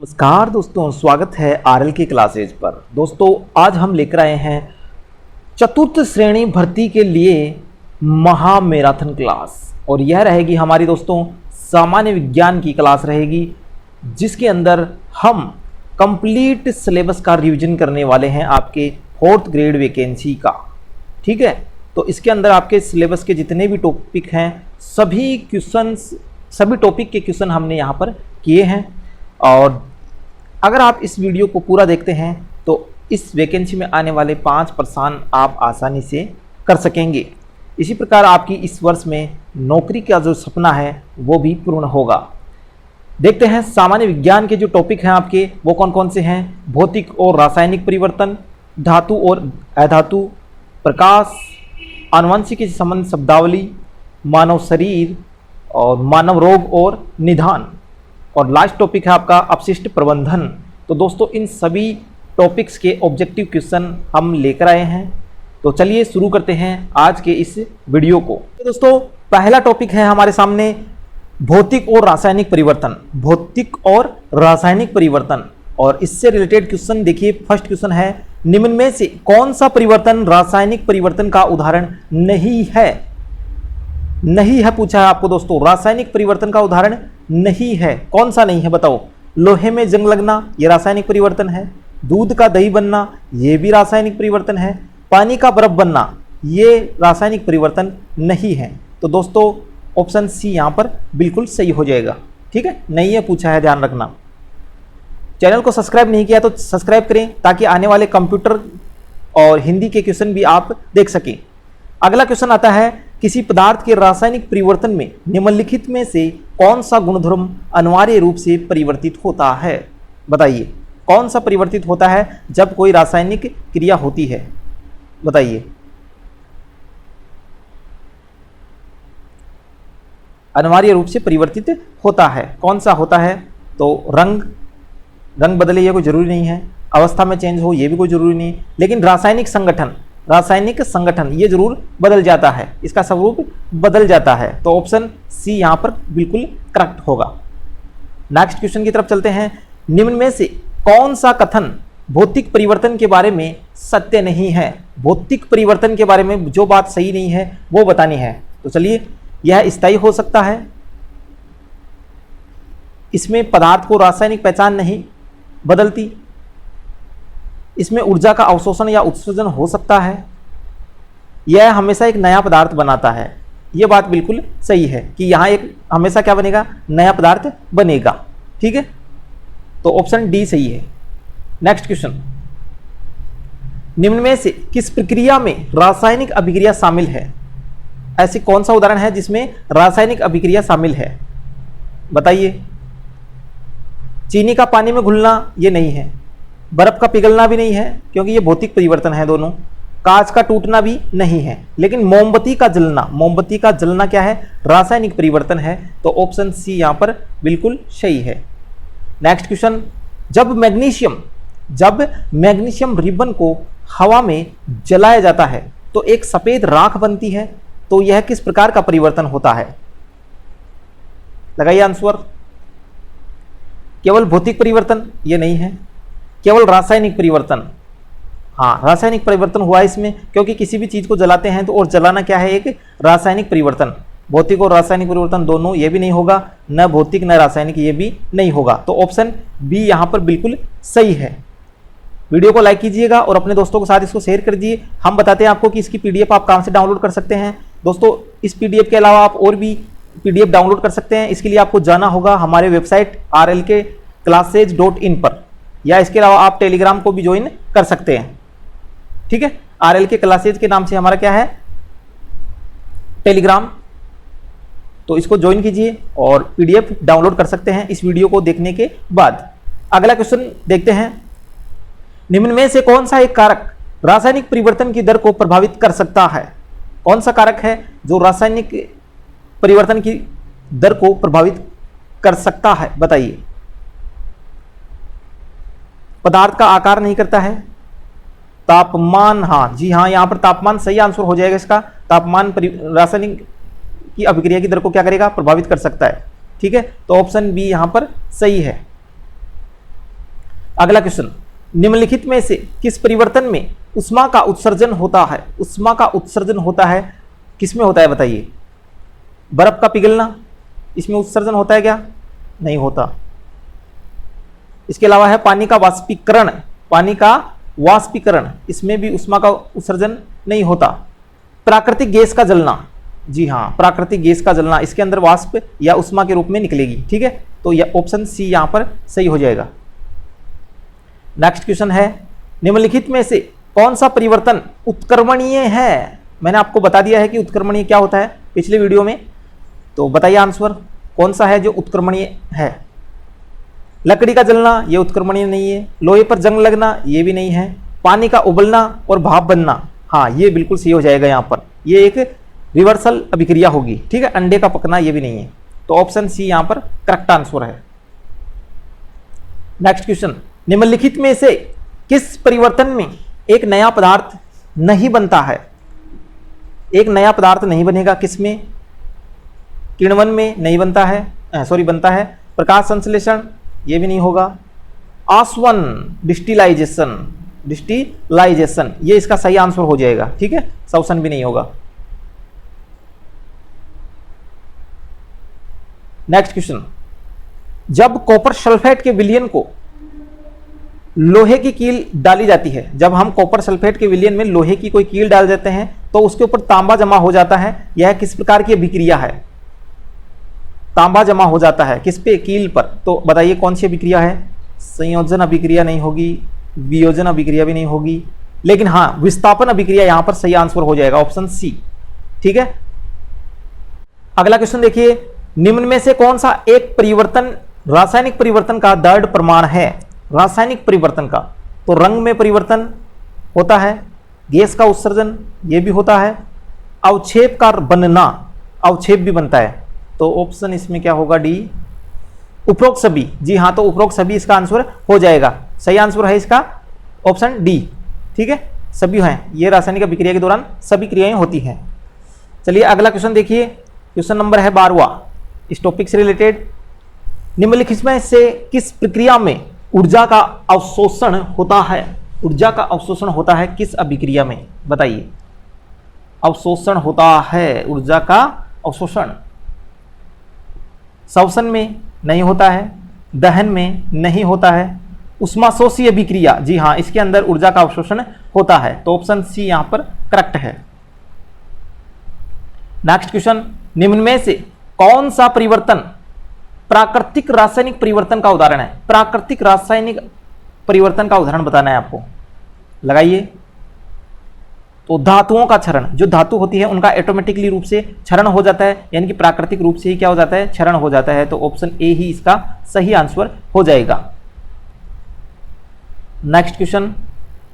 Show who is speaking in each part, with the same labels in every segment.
Speaker 1: नमस्कार दोस्तों, स्वागत है आरएल की क्लासेज पर। दोस्तों आज हम लेकर आए हैं चतुर्थ श्रेणी भर्ती के लिए महा मैराथन क्लास, और यह रहेगी हमारी दोस्तों सामान्य विज्ञान की क्लास रहेगी, जिसके अंदर हम कंप्लीट सिलेबस का रिवीजन करने वाले हैं आपके 4th ग्रेड वैकेंसी का। ठीक है, तो इसके अंदर आपके सिलेबस के जितने भी टॉपिक हैं सभी टॉपिक के क्वेश्चन हमने यहाँ पर किए हैं। और अगर आप इस वीडियो को पूरा देखते हैं तो इस वैकेंसी में आने वाले 5 प्रश्न आप आसानी से कर सकेंगे। इसी प्रकार आपकी इस वर्ष में नौकरी का जो सपना है वो भी पूर्ण होगा। देखते हैं सामान्य विज्ञान के जो टॉपिक हैं आपके वो कौन कौन से हैं। भौतिक और रासायनिक परिवर्तन, धातु और अधातु, प्रकाश, आनुवंशिक संबंध शब्दावली, मानव शरीर और मानव रोग और निदान, और लास्ट टॉपिक है आपका अपशिष्ट प्रबंधन। तो दोस्तों इन सभी टॉपिक्स के ऑब्जेक्टिव क्वेश्चन हम लेकर आए हैं। तो चलिए शुरू करते हैं आज के इस वीडियो को। तो दोस्तों पहला टॉपिक है हमारे सामने भौतिक और रासायनिक परिवर्तन। भौतिक और रासायनिक परिवर्तन, और इससे रिलेटेड क्वेश्चन देखिए। फर्स्ट क्वेश्चन है, निम्न में से कौन सा परिवर्तन रासायनिक परिवर्तन का उदाहरण नहीं है। नहीं है पूछा है आपको दोस्तों, रासायनिक परिवर्तन का उदाहरण नहीं है। कौन सा नहीं है बताओ। लोहे में जंग लगना ये रासायनिक परिवर्तन है, दूध का दही बनना ये भी रासायनिक परिवर्तन है, पानी का बर्फ बनना ये रासायनिक परिवर्तन नहीं है। तो दोस्तों ऑप्शन सी यहाँ पर बिल्कुल सही हो जाएगा। ठीक है, नहीं है पूछा है, ध्यान रखना। चैनल को सब्सक्राइब नहीं किया तो सब्सक्राइब करें ताकि आने वाले कंप्यूटर और हिंदी के क्वेश्चन भी आप देख सकें। अगला क्वेश्चन आता है, किसी पदार्थ के रासायनिक परिवर्तन में निम्नलिखित में से कौन सा गुणधर्म अनिवार्य रूप से परिवर्तित होता है। बताइए कौन सा परिवर्तित होता है जब कोई रासायनिक क्रिया होती है। बताइए अनिवार्य रूप से परिवर्तित होता है, कौन सा होता है। तो रंग बदले ये कोई जरूरी नहीं है, अवस्था में चेंज हो ये भी कोई जरूरी नहीं, लेकिन रासायनिक संगठन ये जरूर बदल जाता है, इसका स्वरूप बदल जाता है। तो ऑप्शन सी यहाँ पर बिल्कुल करेक्ट होगा। नेक्स्ट क्वेश्चन की तरफ चलते हैं, निम्न में से कौन सा कथन भौतिक परिवर्तन के बारे में सत्य नहीं है। भौतिक परिवर्तन के बारे में जो बात सही नहीं है वो बतानी है। तो चलिए, यह स्थायी हो सकता है, इसमें पदार्थ को रासायनिक पहचान नहीं बदलती, इसमें ऊर्जा का अवशोषण या उत्सर्जन हो सकता है, यह हमेशा एक नया पदार्थ बनाता है। यह बात बिल्कुल सही है कि यहाँ एक हमेशा क्या बनेगा, नया पदार्थ बनेगा। ठीक है, तो ऑप्शन डी सही है। नेक्स्ट क्वेश्चन, निम्न में से किस प्रक्रिया में रासायनिक अभिक्रिया शामिल है। ऐसी कौन सा उदाहरण है जिसमें रासायनिक अभिक्रिया शामिल है। बताइए। चीनी का पानी में घुलना ये नहीं है, बर्फ का पिघलना भी नहीं है क्योंकि ये भौतिक परिवर्तन है दोनों, कांच का टूटना भी नहीं है, लेकिन मोमबत्ती का जलना क्या है, रासायनिक परिवर्तन है। तो ऑप्शन सी यहाँ पर बिल्कुल सही है। नेक्स्ट क्वेश्चन, जब मैग्नीशियम रिबन को हवा में जलाया जाता है तो एक सफेद राख बनती है, तो यह किस प्रकार का परिवर्तन होता है। लगाइए आंसर। केवल भौतिक परिवर्तन ये नहीं है, केवल रासायनिक परिवर्तन। हाँ, रासायनिक परिवर्तन हुआ इसमें, क्योंकि किसी भी चीज को जलाते हैं तो और जलाना क्या है, एक रासायनिक परिवर्तन। भौतिक और रासायनिक परिवर्तन दोनों ये भी नहीं होगा, न भौतिक न रासायनिक ये भी नहीं होगा। तो ऑप्शन बी यहाँ पर बिल्कुल सही है। वीडियो को लाइक कीजिएगा और अपने दोस्तों के साथ इसको शेयर कर दीजिए। हम बताते हैं आपको कि इसकी पीडीएफ आप कहाँ से डाउनलोड कर सकते हैं। दोस्तों इस पीडीएफ के अलावा आप और भी पीडीएफ डाउनलोड कर सकते हैं। इसके लिए आपको जाना होगा हमारे वेबसाइट rlkclasses.in पर, या इसके अलावा आप टेलीग्राम को भी ज्वाइन कर सकते हैं। ठीक है, आरएल के क्लासेज के नाम से हमारा क्या है, टेलीग्राम। तो इसको ज्वाइन कीजिए और पीडीएफ डाउनलोड कर सकते हैं इस वीडियो को देखने के बाद। अगला क्वेश्चन देखते हैं, निम्न में से कौन सा एक कारक रासायनिक परिवर्तन की दर को प्रभावित कर सकता है। कौन सा कारक है जो रासायनिक परिवर्तन की दर को प्रभावित कर सकता है। बताइए। पदार्थ का आकार नहीं करता है, तापमान। हाँ जी हाँ, यहाँ पर तापमान सही आंसर हो जाएगा इसका। तापमान रासायनिक की अभिक्रिया की दर को क्या करेगा, प्रभावित कर सकता है। ठीक है, तो ऑप्शन बी यहाँ पर सही है। अगला क्वेश्चन, निम्नलिखित में से किस परिवर्तन में ऊष्मा का उत्सर्जन होता है? ऊष्मा का उत्सर्जन होता है किस में होता है बताइए? बर्फ का पिघलना, इसमें उत्सर्जन होता है क्या? नहीं होता। इसके अलावा है पानी का वाष्पीकरण, पानी का वाष्पीकरण, इसमें भी ऊष्मा का उत्सर्जन नहीं होता। प्राकृतिक गैस का जलना, जी हाँ, प्राकृतिक गैस का जलना, इसके अंदर वाष्प या ऊष्मा के रूप में निकलेगी। ठीक है, तो यह ऑप्शन सी यहां पर सही हो जाएगा। नेक्स्ट क्वेश्चन है, निम्नलिखित में से कौन सा परिवर्तन उत्क्रमणीय है? मैंने आपको बता दिया है कि उत्क्रमणीय क्या होता है पिछले वीडियो में, तो बताइए आंसर कौन सा है जो उत्क्रमणीय है? लकड़ी का जलना, ये उत्क्रमणीय नहीं है। लोहे पर जंग लगना, ये भी नहीं है। पानी का उबलना और भाप बनना, हाँ ये बिल्कुल सही हो जाएगा। यहाँ पर ये एक रिवर्सल अभिक्रिया होगी। ठीक है, अंडे का पकना, ये भी नहीं है। तो ऑप्शन सी यहाँ पर करेक्ट आंसर है। नेक्स्ट क्वेश्चन, निम्नलिखित में से किस परिवर्तन में एक नया पदार्थ नहीं बनता है? एक नया पदार्थ नहीं बनेगा, किसमें? किण्वन में नहीं बनता है, बनता है। प्रकाश संश्लेषण, ये भी नहीं होगा। आसवन, डिस्टिलाइजेशन, ये इसका सही आंसर हो जाएगा। ठीक है, शोषण भी नहीं होगा। नेक्स्ट क्वेश्चन, जब कॉपर सल्फेट के विलयन को लोहे की कील डाली जाती है, जब हम कॉपर सल्फेट के विलयन में लोहे की कोई कील डाल देते हैं तो उसके ऊपर तांबा जमा हो जाता है। यह किस प्रकार की अभिक्रिया है? तांबा जमा हो जाता है किस पे? कील पर। तो बताइए कौन सी अभिक्रिया है? संयोजन अभिक्रिया नहीं होगी, वियोजन अभिक्रिया भी नहीं होगी, लेकिन हाँ विस्थापन अभिक्रिया यहां पर सही आंसर हो जाएगा, ऑप्शन सी। ठीक है, अगला क्वेश्चन देखिए, निम्न में से कौन सा एक परिवर्तन रासायनिक परिवर्तन का दृढ़ प्रमाण है? रासायनिक परिवर्तन का, तो रंग में परिवर्तन होता है, गैस का उत्सर्जन ये भी होता है, अवक्षेप का बनना, अवक्षेप भी बनता है। तो ऑप्शन इसमें क्या होगा? डी, उपरोक्त सभी। जी हाँ, तो उपरोक्त सभी इसका आंसर हो जाएगा। सही आंसर है इसका ऑप्शन डी। ठीक है, सभी हैं, ये रासायनिक अभिक्रिया के दौरान सभी क्रियाएं होती हैं। चलिए अगला क्वेश्चन देखिए, क्वेश्चन नंबर है 12वां इस टॉपिक से रिलेटेड। निम्नलिखित में से किस प्रक्रिया में ऊर्जा का अवशोषण होता है? ऊर्जा का अवशोषण होता है किस अभिक्रिया में? बताइए। अवशोषण होता है ऊर्जा का अवशोषण, शोषण में नहीं होता है, दहन में नहीं होता है, उष्माशोषी अभिक्रिया, जी हाँ इसके अंदर ऊर्जा का अवशोषण होता है। तो ऑप्शन सी यहां पर करेक्ट है। नेक्स्ट क्वेश्चन, निम्न में से कौन सा परिवर्तन प्राकृतिक रासायनिक परिवर्तन का उदाहरण है? प्राकृतिक रासायनिक परिवर्तन का उदाहरण बताना है आपको, लगाइए। तो धातुओं का क्षरण, जो धातु होती है उनका ऑटोमेटिकली रूप से क्षरण हो जाता है, यानी कि प्राकृतिक रूप से ही क्या हो जाता है? क्षरण हो जाता है। तो ऑप्शन ए ही इसका सही आंसर हो जाएगा। नेक्स्ट क्वेश्चन,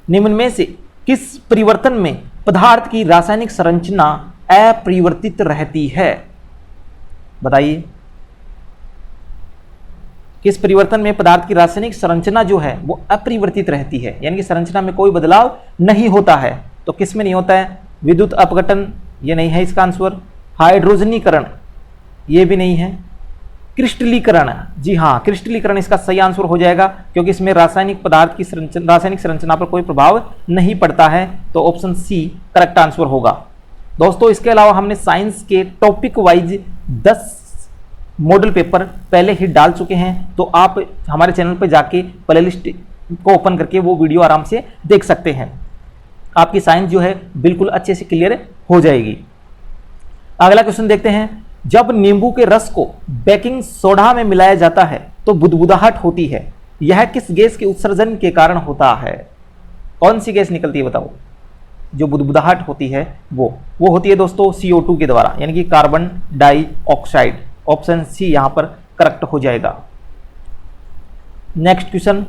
Speaker 1: निम्न में से किस परिवर्तन में पदार्थ की रासायनिक संरचना अपरिवर्तित रहती है? बताइए, किस परिवर्तन में पदार्थ की रासायनिक संरचना जो है वो अपरिवर्तित रहती है, यानी कि संरचना में कोई बदलाव नहीं होता है? तो किस में नहीं होता है? विद्युत अपघटन, ये नहीं है इसका आंसर। हाइड्रोजनीकरण, ये भी नहीं है। क्रिस्टलीकरण, जी हाँ क्रिस्टलीकरण इसका सही आंसर हो जाएगा, क्योंकि इसमें रासायनिक पदार्थ की रासायनिक संरचना पर कोई प्रभाव नहीं पड़ता है। तो ऑप्शन सी करेक्ट आंसर होगा। दोस्तों इसके अलावा हमने साइंस के टॉपिक वाइज 10 मॉडल पेपर पहले ही डाल चुके हैं, तो आप हमारे चैनल पर जाके प्लेलिस्ट को ओपन करके वो वीडियो आराम से देख सकते हैं। आपकी साइंस जो है बिल्कुल अच्छे से क्लियर हो जाएगी। अगला क्वेश्चन देखते हैं, जब नींबू के रस को बेकिंग सोडा में मिलाया जाता है तो बुदबुदाहट होती है, यह किस गैस के उत्सर्जन के कारण होता है? कौन सी गैस निकलती है बताओ? जो बुदबुदाहट होती है वो होती है दोस्तों CO2 के द्वारा, यानी कि कार्बन डाइऑक्साइड। ऑप्शन सी यहां पर करेक्ट हो जाएगा। नेक्स्ट क्वेश्चन,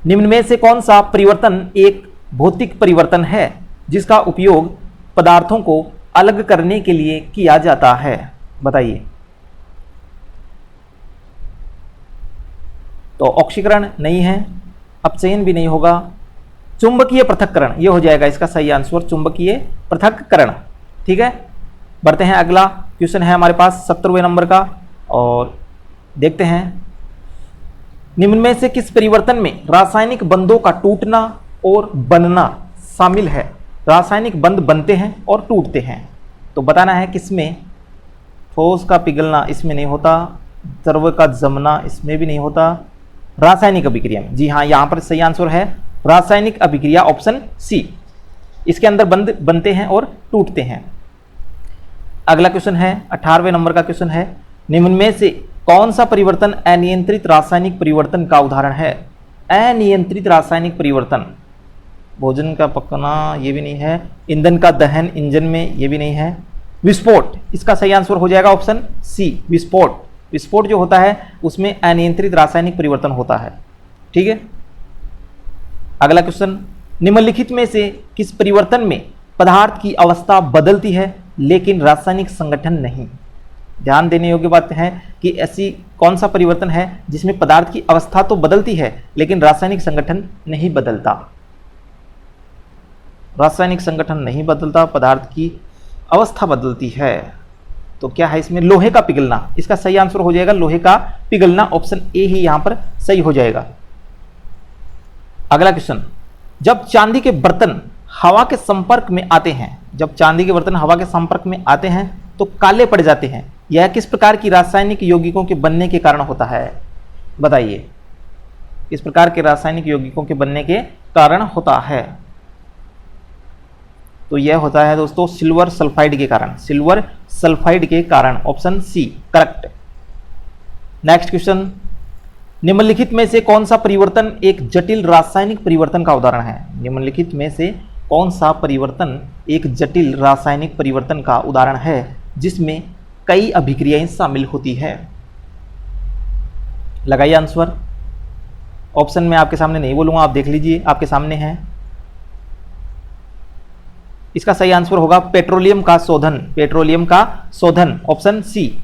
Speaker 1: निम्न में से कौन सा परिवर्तन एक भौतिक परिवर्तन है जिसका उपयोग पदार्थों को अलग करने के लिए किया जाता है? बताइए। तो ऑक्सीकरण नहीं है, अपचयन भी नहीं होगा, चुंबकीय पृथक्करण ये हो जाएगा इसका सही आंसर, चुंबकीय पृथक्करण। ठीक है, बढ़ते हैं। अगला क्वेश्चन है हमारे पास 17वें नंबर का, और देखते हैं निम्न में से किस परिवर्तन में रासायनिक बंधों का टूटना और बनना शामिल है? रासायनिक बंध बनते हैं और टूटते हैं, तो बताना है किसमें। ठोस का पिघलना इसमें नहीं होता, द्रव का जमना इसमें भी नहीं होता, रासायनिक अभिक्रिया में। जी हाँ, यहां पर सही आंसर है रासायनिक अभिक्रिया, ऑप्शन सी। इसके अंदर बंध बनते हैं और टूटते हैं। अगला क्वेश्चन है 18वें नंबर का क्वेश्चन है, निम्न में से कौन सा परिवर्तन अनियंत्रित रासायनिक परिवर्तन का उदाहरण है? अनियंत्रित रासायनिक परिवर्तन, भोजन का पकना ये भी नहीं है, ईंधन का दहन इंजन में ये भी नहीं है, विस्फोट इसका सही आंसर हो जाएगा ऑप्शन सी, विस्फोट। विस्फोट जो होता है उसमें अनियंत्रित रासायनिक परिवर्तन होता है। ठीक है। अगला क्वेश्चन, निम्नलिखित में से किस परिवर्तन में पदार्थ की अवस्था बदलती है लेकिन रासायनिक संगठन नहीं? ध्यान देने योग्य बात है कि ऐसी कौन सा परिवर्तन है जिसमें पदार्थ की अवस्था तो बदलती है लेकिन रासायनिक संगठन नहीं बदलता। रासायनिक संगठन नहीं बदलता, पदार्थ की अवस्था बदलती है, तो क्या है इसमें? लोहे का पिघलना, इसका सही आंसर हो जाएगा लोहे का पिघलना, ऑप्शन ए ही यहां पर सही हो जाएगा। अगला क्वेश्चन, जब चांदी के बर्तन हवा के संपर्क में आते हैं, जब चांदी के बर्तन हवा के संपर्क में आते हैं तो काले पड़ जाते हैं, यह किस प्रकार की रासायनिक यौगिकों के बनने के कारण होता है? बताइए, किस प्रकार के रासायनिक यौगिकों के बनने के कारण होता है? तो यह होता है दोस्तों सिल्वर सल्फाइड के कारण, सिल्वर सल्फाइड के कारण, option C correct. Next question, निम्नलिखित में से कौन सा परिवर्तन एक जटिल रासायनिक परिवर्तन का उदाहरण है? निम्नलिखित में से कौन सा परिवर्तन एक जटिल रासायनिक परिवर्तन का उदाहरण है जिसमें कई अभिक्रियाएं शामिल होती है? लगाइए आंसर। ऑप्शन में आपके सामने नहीं बोलूंगा, आप देख लीजिए, आपके सामने है। इसका सही आंसर होगा पेट्रोलियम का शोधन, पेट्रोलियम का शोधन, ऑप्शन सी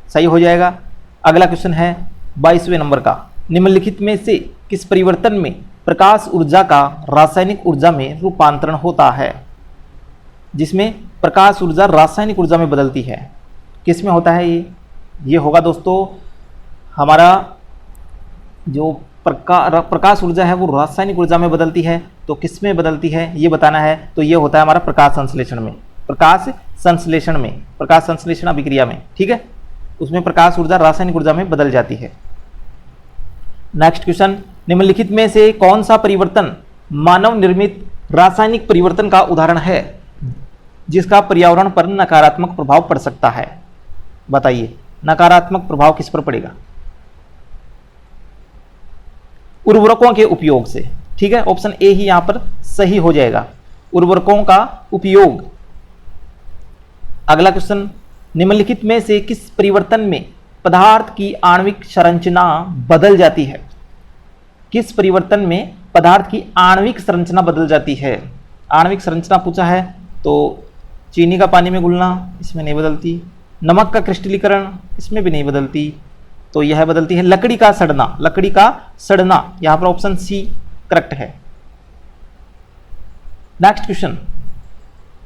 Speaker 1: सही हो जाएगा। अगला क्वेश्चन है 22वें नंबर का, निम्नलिखित में से किस परिवर्तन में प्रकाश ऊर्जा का रासायनिक ऊर्जा में रूपांतरण होता है? जिसमें प्रकाश ऊर्जा रासायनिक ऊर्जा में बदलती है, किस में होता है ये होगा दोस्तों हमारा जो प्रकाश ऊर्जा है वो रासायनिक ऊर्जा में बदलती है, तो किस में बदलती है ये बताना है। तो ये होता है हमारा प्रकाश संश्लेषण में, प्रकाश संश्लेषण में, प्रकाश संश्लेषण अभिक्रिया में। ठीक है, उसमें प्रकाश ऊर्जा रासायनिक ऊर्जा में बदल जाती है। नेक्स्ट क्वेश्चन, निम्नलिखित में से कौन सा परिवर्तन मानव निर्मित रासायनिक परिवर्तन का उदाहरण है जिसका पर्यावरण पर नकारात्मक प्रभाव पड़ सकता है? बताइए, नकारात्मक प्रभाव किस पर पड़ेगा? उर्वरकों के उपयोग से। ठीक है, ऑप्शन ए ही यहां पर सही हो जाएगा, उर्वरकों का उपयोग। अगला क्वेश्चन, निम्नलिखित में से किस परिवर्तन में पदार्थ की आणविक संरचना बदल जाती है? किस परिवर्तन में पदार्थ की आणविक संरचना बदल जाती है? आणविक संरचना पूछा है तो चीनी का पानी में घुलना इसमें नहीं बदलती, नमक का क्रिस्टलीकरण इसमें भी नहीं बदलती, तो यह बदलती है लकड़ी का सड़ना, लकड़ी का सड़ना, यहां पर ऑप्शन सी करेक्ट है। नेक्स्ट क्वेश्चन,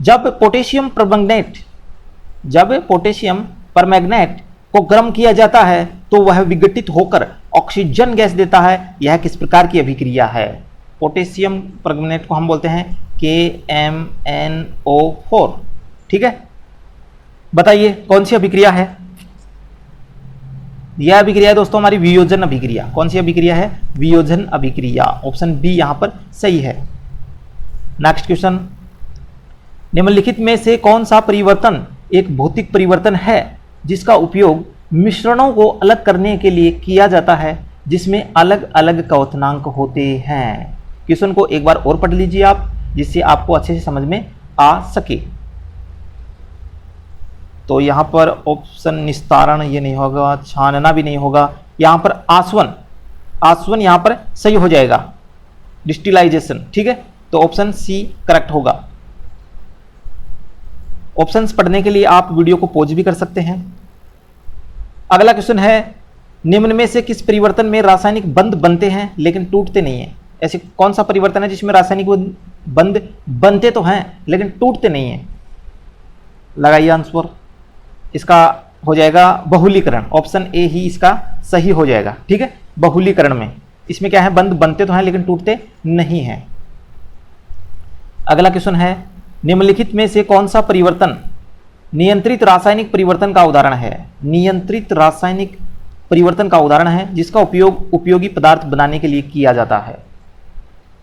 Speaker 1: जब पोटेशियम परमैंगनेट को गर्म किया जाता है तो वह विघटित होकर ऑक्सीजन गैस देता है, यह किस प्रकार की अभिक्रिया है? पोटेशियम परमैंगनेट को हम बोलते हैं KMnO4। ठीक है, बताइए कौन सी अभिक्रिया है? यह अभिक्रिया है दोस्तों हमारी वियोजन अभिक्रिया। कौन सी अभिक्रिया है? वियोजन अभिक्रिया, ऑप्शन बी यहां पर सही है। नेक्स्ट क्वेश्चन, निम्नलिखित में से कौन सा परिवर्तन एक भौतिक परिवर्तन है जिसका उपयोग मिश्रणों को अलग करने के लिए किया जाता है जिसमें अलग अलग क्वथनांक होते हैं? क्वेश्चन को एक बार और पढ़ लीजिए आप, जिससे आपको अच्छे से समझ में आ सके। तो यहां पर ऑप्शन निस्तारण ये नहीं होगा, छानना भी नहीं होगा, यहां पर आसवन यहां पर सही हो जाएगा, डिस्टिलाइजेशन। ठीक है, तो ऑप्शन सी करेक्ट होगा। ऑप्शंस पढ़ने के लिए आप वीडियो को पॉज भी कर सकते हैं। अगला क्वेश्चन है, निम्न में से किस परिवर्तन में रासायनिक बंध बनते हैं लेकिन टूटते नहीं है? ऐसे कौन सा परिवर्तन है जिसमें रासायनिक बंध बनते तो हैं लेकिन टूटते नहीं है? लगाइए आंसर। इसका हो जाएगा बहुलीकरण, ऑप्शन ए ही इसका सही हो जाएगा। ठीक है, बहुलीकरण में। इसमें क्या है, बंध बनते तो हैं लेकिन टूटते नहीं हैं। अगला क्वेश्चन है, निम्नलिखित में से कौन सा परिवर्तन नियंत्रित रासायनिक परिवर्तन का उदाहरण है? नियंत्रित रासायनिक परिवर्तन का उदाहरण है जिसका उपयोग उपयोगी पदार्थ बनाने के लिए किया जाता है।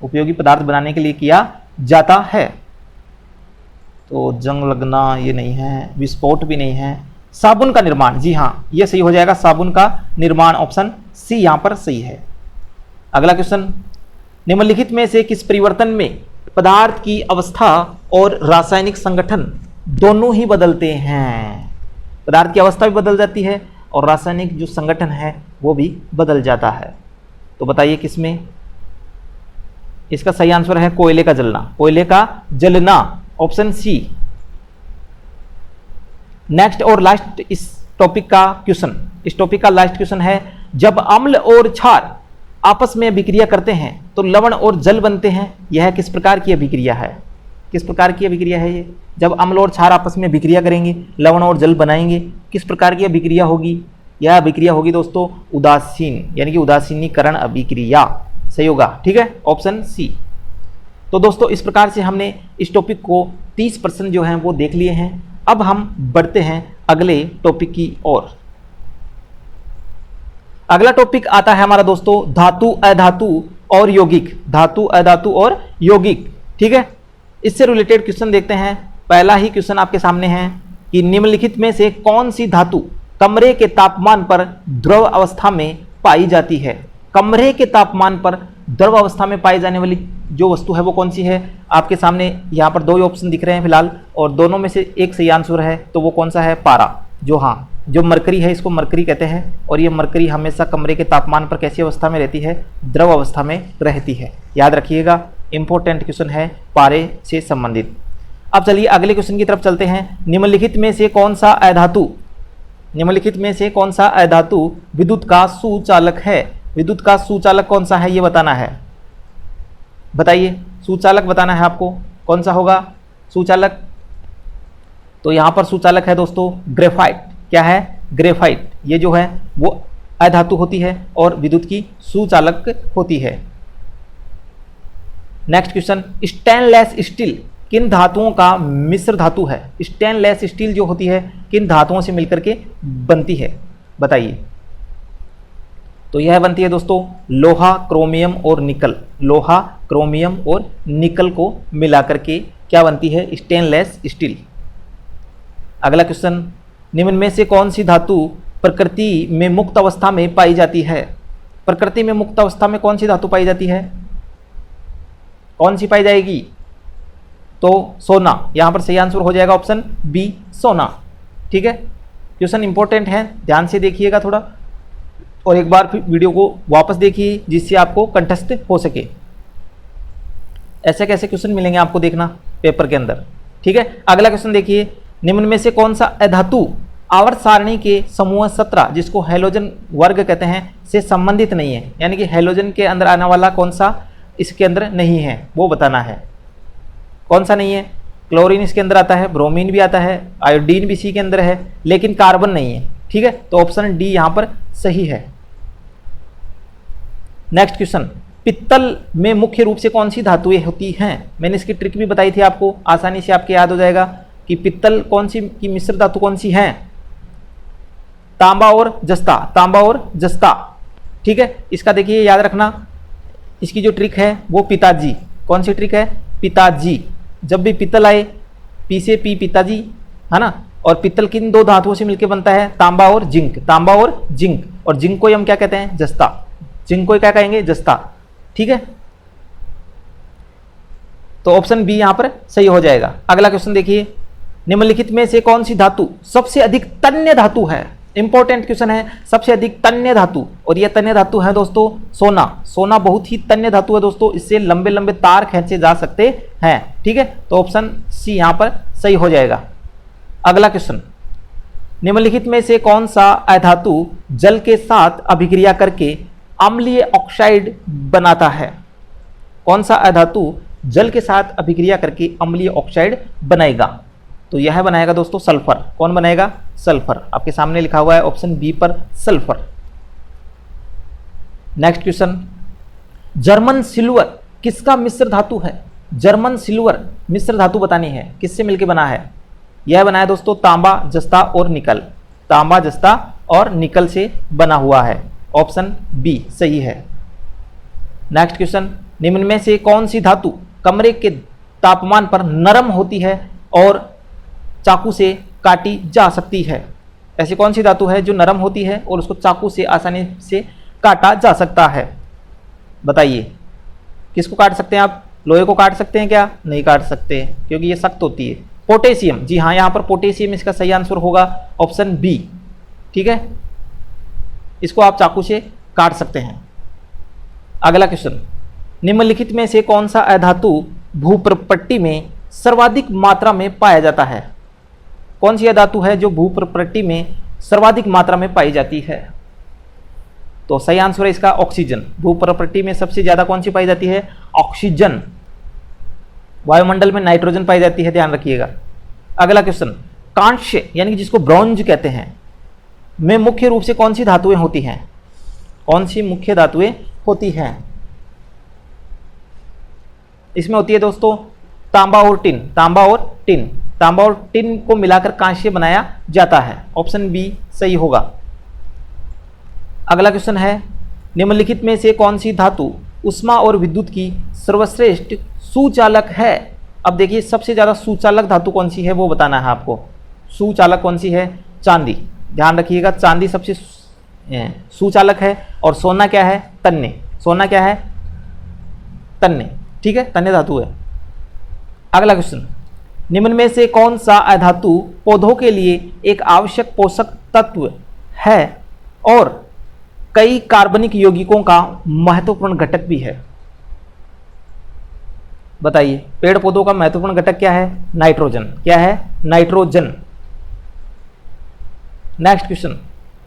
Speaker 1: उपयोगी पदार्थ बनाने के लिए किया जाता है। तो जंग लगना ये नहीं है, विस्फोट भी नहीं है। साबुन का निर्माण, जी हाँ ये सही हो जाएगा, साबुन का निर्माण, ऑप्शन सी यहां पर सही है। अगला क्वेश्चन, निम्नलिखित में से किस परिवर्तन में पदार्थ की अवस्था और रासायनिक संगठन दोनों ही बदलते हैं? पदार्थ की अवस्था भी बदल जाती है और रासायनिक जो संगठन है वो भी बदल जाता है। तो बताइए किसमें? इसका सही आंसर है कोयले का जलना। कोयले का जलना, ऑप्शन सी। नेक्स्ट और लास्ट इस टॉपिक का क्वेश्चन, इस टॉपिक का लास्ट क्वेश्चन है, जब अम्ल और क्षार आपस में अभिक्रिया करते हैं तो लवण और जल बनते हैं। यह किस प्रकार की अभिक्रिया है? किस प्रकार की अभिक्रिया है ये? जब अम्ल और क्षार आपस में अभिक्रिया करेंगे, लवण और जल बनाएंगे, किस प्रकार की अभिक्रिया होगी? यह अभिक्रिया होगी दोस्तों उदासीन, यानी कि उदासीनीकरण अभिक्रिया। सही होगा, ठीक है, ऑप्शन सी। तो दोस्तों इस प्रकार से हमने इस टॉपिक को 30% जो हैं वो देख लिए हैं। अब हम बढ़ते हैं अगले टॉपिक की ओर। अगला टॉपिक आता है हमारा दोस्तों धातु अधातु और यौगिक। धातु अधातु और यौगिक, ठीक है। इससे रिलेटेड क्वेश्चन देखते हैं। पहला ही क्वेश्चन आपके सामने है कि निम्नलिखित में से कौन सी धातु कमरे के तापमान पर द्रव अवस्था में पाई जाती है? कमरे के तापमान पर द्रव अवस्था में पाई जाने वाली जो वस्तु है वो कौन सी है? आपके सामने यहाँ पर दो ही ऑप्शन दिख रहे हैं फिलहाल, और दोनों में से एक सही आंसर है। तो वो कौन सा है? पारा। जो हाँ, जो मरकरी है, इसको मरकरी कहते हैं। और ये मरकरी हमेशा कमरे के तापमान पर कैसी अवस्था में रहती है? द्रव अवस्था में रहती है। याद रखिएगा, इंपॉर्टेंट क्वेश्चन है पारे से संबंधित। अब चलिए अगले क्वेश्चन की तरफ चलते हैं। निम्नलिखित में से कौन सा अधातु, निम्नलिखित में से कौन सा अधातु विद्युत का सुचालक है? विद्युत का सुचालक कौन सा है ये बताना है। बताइए, सुचालक बताना है आपको, कौन सा होगा सुचालक? तो यहां पर सुचालक है दोस्तों ग्रेफाइट। क्या है? ग्रेफाइट। ये जो है वो अधातु होती है और विद्युत की सुचालक होती है। नेक्स्ट क्वेश्चन, स्टेनलेस स्टील किन धातुओं का मिश्र धातु है? स्टेनलेस स्टील जो होती है किन धातुओं से मिलकर के बनती है? बताइए। तो यह बनती है दोस्तों लोहा, क्रोमियम और निकल। लोहा, क्रोमियम और निकल को मिलाकर के क्या बनती है? Stainless steel. अगला क्वेश्चन, निम्न में से कौन सी धातु प्रकृति में मुक्त अवस्था में पाई जाती है? प्रकृति में मुक्त अवस्था में कौन सी धातु पाई जाती है? कौन सी पाई जाएगी? तो सोना। यहां पर सही आंसर हो जाएगा ऑप्शन बी, सोना। ठीक है, क्वेश्चन इंपॉर्टेंट है, ध्यान से देखिएगा थोड़ा, और एक बार फिर वीडियो को वापस देखिए जिससे आपको कंठस्थ हो सके। ऐसे कैसे क्वेश्चन मिलेंगे आपको देखना पेपर के अंदर। ठीक है, अगला क्वेश्चन देखिए, निम्न में से कौन सा अधातु आवर्त सारणी के समूह 17 जिसको हैलोजन वर्ग कहते हैं से संबंधित नहीं है? यानी कि हैलोजन के अंदर आने वाला कौन सा इसके अंदर नहीं है वो बताना है। कौन सा नहीं है? क्लोरीन इसके अंदर आता है, ब्रोमीन भी आता है, आयोडीन भी इसी के अंदर है, लेकिन कार्बन नहीं है। ठीक है, तो ऑप्शन डी यहां पर सही है। नेक्स्ट क्वेश्चन, पित्तल में मुख्य रूप से कौन सी धातुएं होती हैं? मैंने इसकी ट्रिक भी बताई थी आपको, आसानी से आपके याद हो जाएगा कि पित्तल कौन सी की मिश्र धातु कौन सी है? तांबा और जस्ता। तांबा और जस्ता। ठीक है, इसका देखिए याद रखना, इसकी जो ट्रिक है वो पिताजी। कौन सी ट्रिक है? पिताजी। जब भी पित्तल आए, पी से पी पिताजी, है ना। और पित्तल किन दो धातुओं से मिलकर बनता है? तांबा और जिंक। तांबा और जिंक, और जिंक को हम क्या कहते हैं? जस्ता। जिंक को क्या कहेंगे? जस्ता। ठीक है, तो ऑप्शन बी यहां पर सही हो जाएगा। अगला क्वेश्चन देखिए, निम्नलिखित में से कौन सी धातु सबसे अधिक तन्य धातु है? इंपॉर्टेंट क्वेश्चन है, सबसे अधिक तन्य धातु, और यह तन्य धातु है दोस्तों सोना। सोना बहुत ही तन्य धातु है दोस्तों, इससे लंबे लंबे तार खींचे जा सकते हैं। ठीक है, तो ऑप्शन सी यहां पर सही हो जाएगा। अगला क्वेश्चन, निम्नलिखित में से कौन सा अधातु जल के साथ अभिक्रिया करके अम्लीय ऑक्साइड बनाता है? कौन सा अधातु जल के साथ अभिक्रिया करके अम्लीय ऑक्साइड बनाएगा? तो यह बनाएगा दोस्तों सल्फर। कौन बनाएगा? सल्फर। आपके सामने लिखा हुआ है ऑप्शन बी पर sulphur. Next question, German silver किसका मिश्र धातु है? जर्मन सिल्वर मिश्र धातु बतानी है, किससे मिलकर बना है? यह बना है दोस्तों तांबा, जस्ता और निकल। तांबा, जस्ता और निकल से बना हुआ है। ऑप्शन बी सही है। नेक्स्ट क्वेश्चन, निम्न में से कौन सी धातु कमरे के तापमान पर नरम होती है और चाकू से काटी जा सकती है? ऐसी कौन सी धातु है जो नरम होती है और उसको चाकू से आसानी से काटा जा सकता है? बताइए, किसको काट सकते हैं आप? लोहे को काट सकते हैं क्या? नहीं काट सकते क्योंकि ये सख्त होती है। पोटेशियम, जी हाँ, यहाँ पर पोटेशियम इसका सही आंसर होगा, ऑप्शन बी। ठीक है, इसको आप चाकू से काट सकते हैं। अगला क्वेश्चन, निम्नलिखित में से कौन सा अधातु भूप्रपट्टी में सर्वाधिक मात्रा में पाया जाता है? कौन सी अधातु है जो भूप्रपट्टी में सर्वाधिक मात्रा में पाई जाती है? तो सही आंसर है इसका ऑक्सीजन। भूप्रपट्टी में सबसे ज्यादा कौन सी पाई जाती है? ऑक्सीजन। वायुमंडल में नाइट्रोजन पाई जाती है, ध्यान रखिएगा। अगला क्वेश्चन, कांस्य यानी कि जिसको ब्रॉन्ज कहते हैं में मुख्य रूप से कौन सी धातुएं होती हैं? कौन सी मुख्य धातुएं होती हैं? इसमें होती है दोस्तों तांबा और टिन। तांबा और टिन, तांबा और टिन को मिलाकर कांस्य बनाया जाता है। ऑप्शन बी सही होगा। अगला क्वेश्चन है, निम्नलिखित में से कौन सी धातु उष्मा और विद्युत की सर्वश्रेष्ठ सुचालक है? अब देखिए, सबसे ज्यादा सुचालक धातु कौन सी है वो बताना है आपको। सुचालक कौन सी है? चांदी। ध्यान रखिएगा, चांदी सबसे सुचालक है। और सोना क्या है? तन्य। सोना क्या है? तन्य। ठीक है, तन्य धातु है। अगला क्वेश्चन, निम्न में से कौन सा अधातु पौधों के लिए एक आवश्यक पोषक तत्व है और कई कार्बनिक यौगिकों का महत्वपूर्ण घटक भी है? बताइए, पेड़ पौधों का महत्वपूर्ण घटक क्या है? नाइट्रोजन। क्या है? Nitrogen. Next question,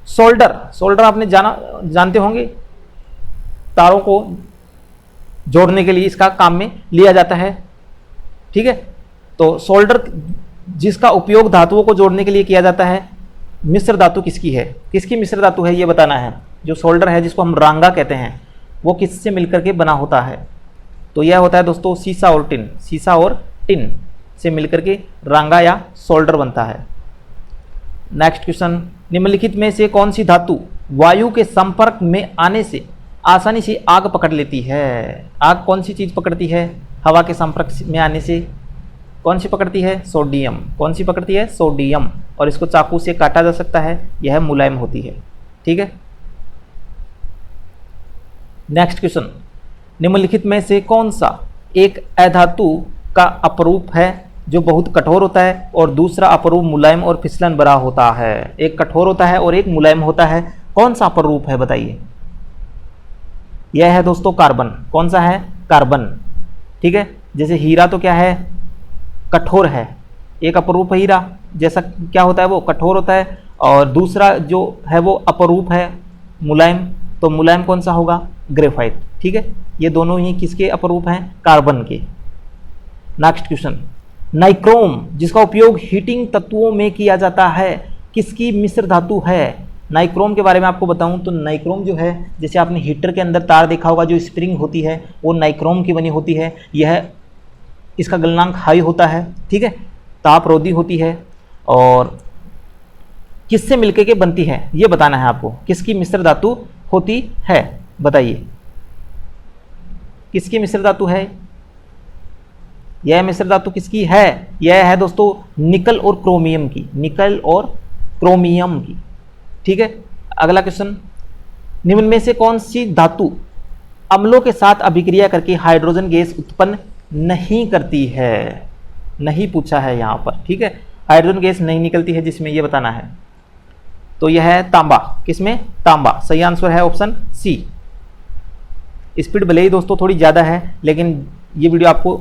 Speaker 1: solder. Solder आपने जानते होंगे, तारों को जोड़ने के लिए इसका काम में लिया जाता है। ठीक है, तो सोल्डर जिसका उपयोग धातुओं को जोड़ने के लिए किया जाता है, मिश्र धातु किसकी है? किसकी मिश्र धातु है ये बताना है। जो सोल्डर है जिसको हम रांगा कहते हैं, वो किससे मिलकर के बना होता है? तो यह होता है दोस्तों सीसा और टिन। सीसा और टिन से मिलकर के रांगा या सोल्डर बनता है। नेक्स्ट क्वेश्चन, निम्नलिखित में से कौन सी धातु वायु के संपर्क में आने से आसानी से आग पकड़ लेती है? आग कौन सी चीज पकड़ती है? हवा के संपर्क में आने से कौन सी पकड़ती है? सोडियम। कौन सी पकड़ती है? सोडियम। और इसको चाकू से काटा जा सकता है, यह मुलायम होती है। ठीक है। नेक्स्ट क्वेश्चन, निम्नलिखित में से कौन सा एक अधातु का अपरूप है जो बहुत कठोर होता है और दूसरा अपरूप मुलायम और फिसलन भरा होता है? एक कठोर होता है और एक मुलायम होता है, कौन सा अपरूप है बताइए? यह है दोस्तों कार्बन। कौन सा है? कार्बन। ठीक है, जैसे हीरा तो क्या है? कठोर है, एक अपरूप है हीरा। जैसा क्या होता है? वो कठोर होता है। और दूसरा जो है वो अपरूप है मुलायम, तो मुलायम कौन सा होगा? ग्रेफाइट। ठीक है, ये दोनों ही किसके अपरूप हैं? कार्बन के। नेक्स्ट क्वेश्चन, नाइक्रोम जिसका उपयोग हीटिंग तत्वों में किया जाता है, किसकी मिश्र धातु है? नाइक्रोम के बारे में आपको बताऊं तो नाइक्रोम जो है, जैसे आपने हीटर के अंदर तार देखा होगा, जो स्प्रिंग होती है वो नाइक्रोम की बनी होती है। यह इसका गलनांक हाई होता है। ठीक है, तापरोधी होती है। और किससे मिलकर के बनती है ये बताना है आपको। किसकी मिश्र धातु होती है बताइए? किसकी मिश्र धातु है? यह मिश्र धातु किसकी है? यह है दोस्तों निकल और क्रोमियम की। निकल और क्रोमियम की। ठीक है। अगला क्वेश्चन, निम्न में से कौन सी धातु अम्लों के साथ अभिक्रिया करके हाइड्रोजन गैस उत्पन्न नहीं करती है? नहीं पूछा है यहां पर। ठीक है, हाइड्रोजन गैस नहीं निकलती है जिसमें ये बताना है। तो यह है तांबा। किसमें? तांबा। सही आंसर है ऑप्शन सी। स्पीड भले ही दोस्तों थोड़ी ज़्यादा है, लेकिन ये वीडियो आपको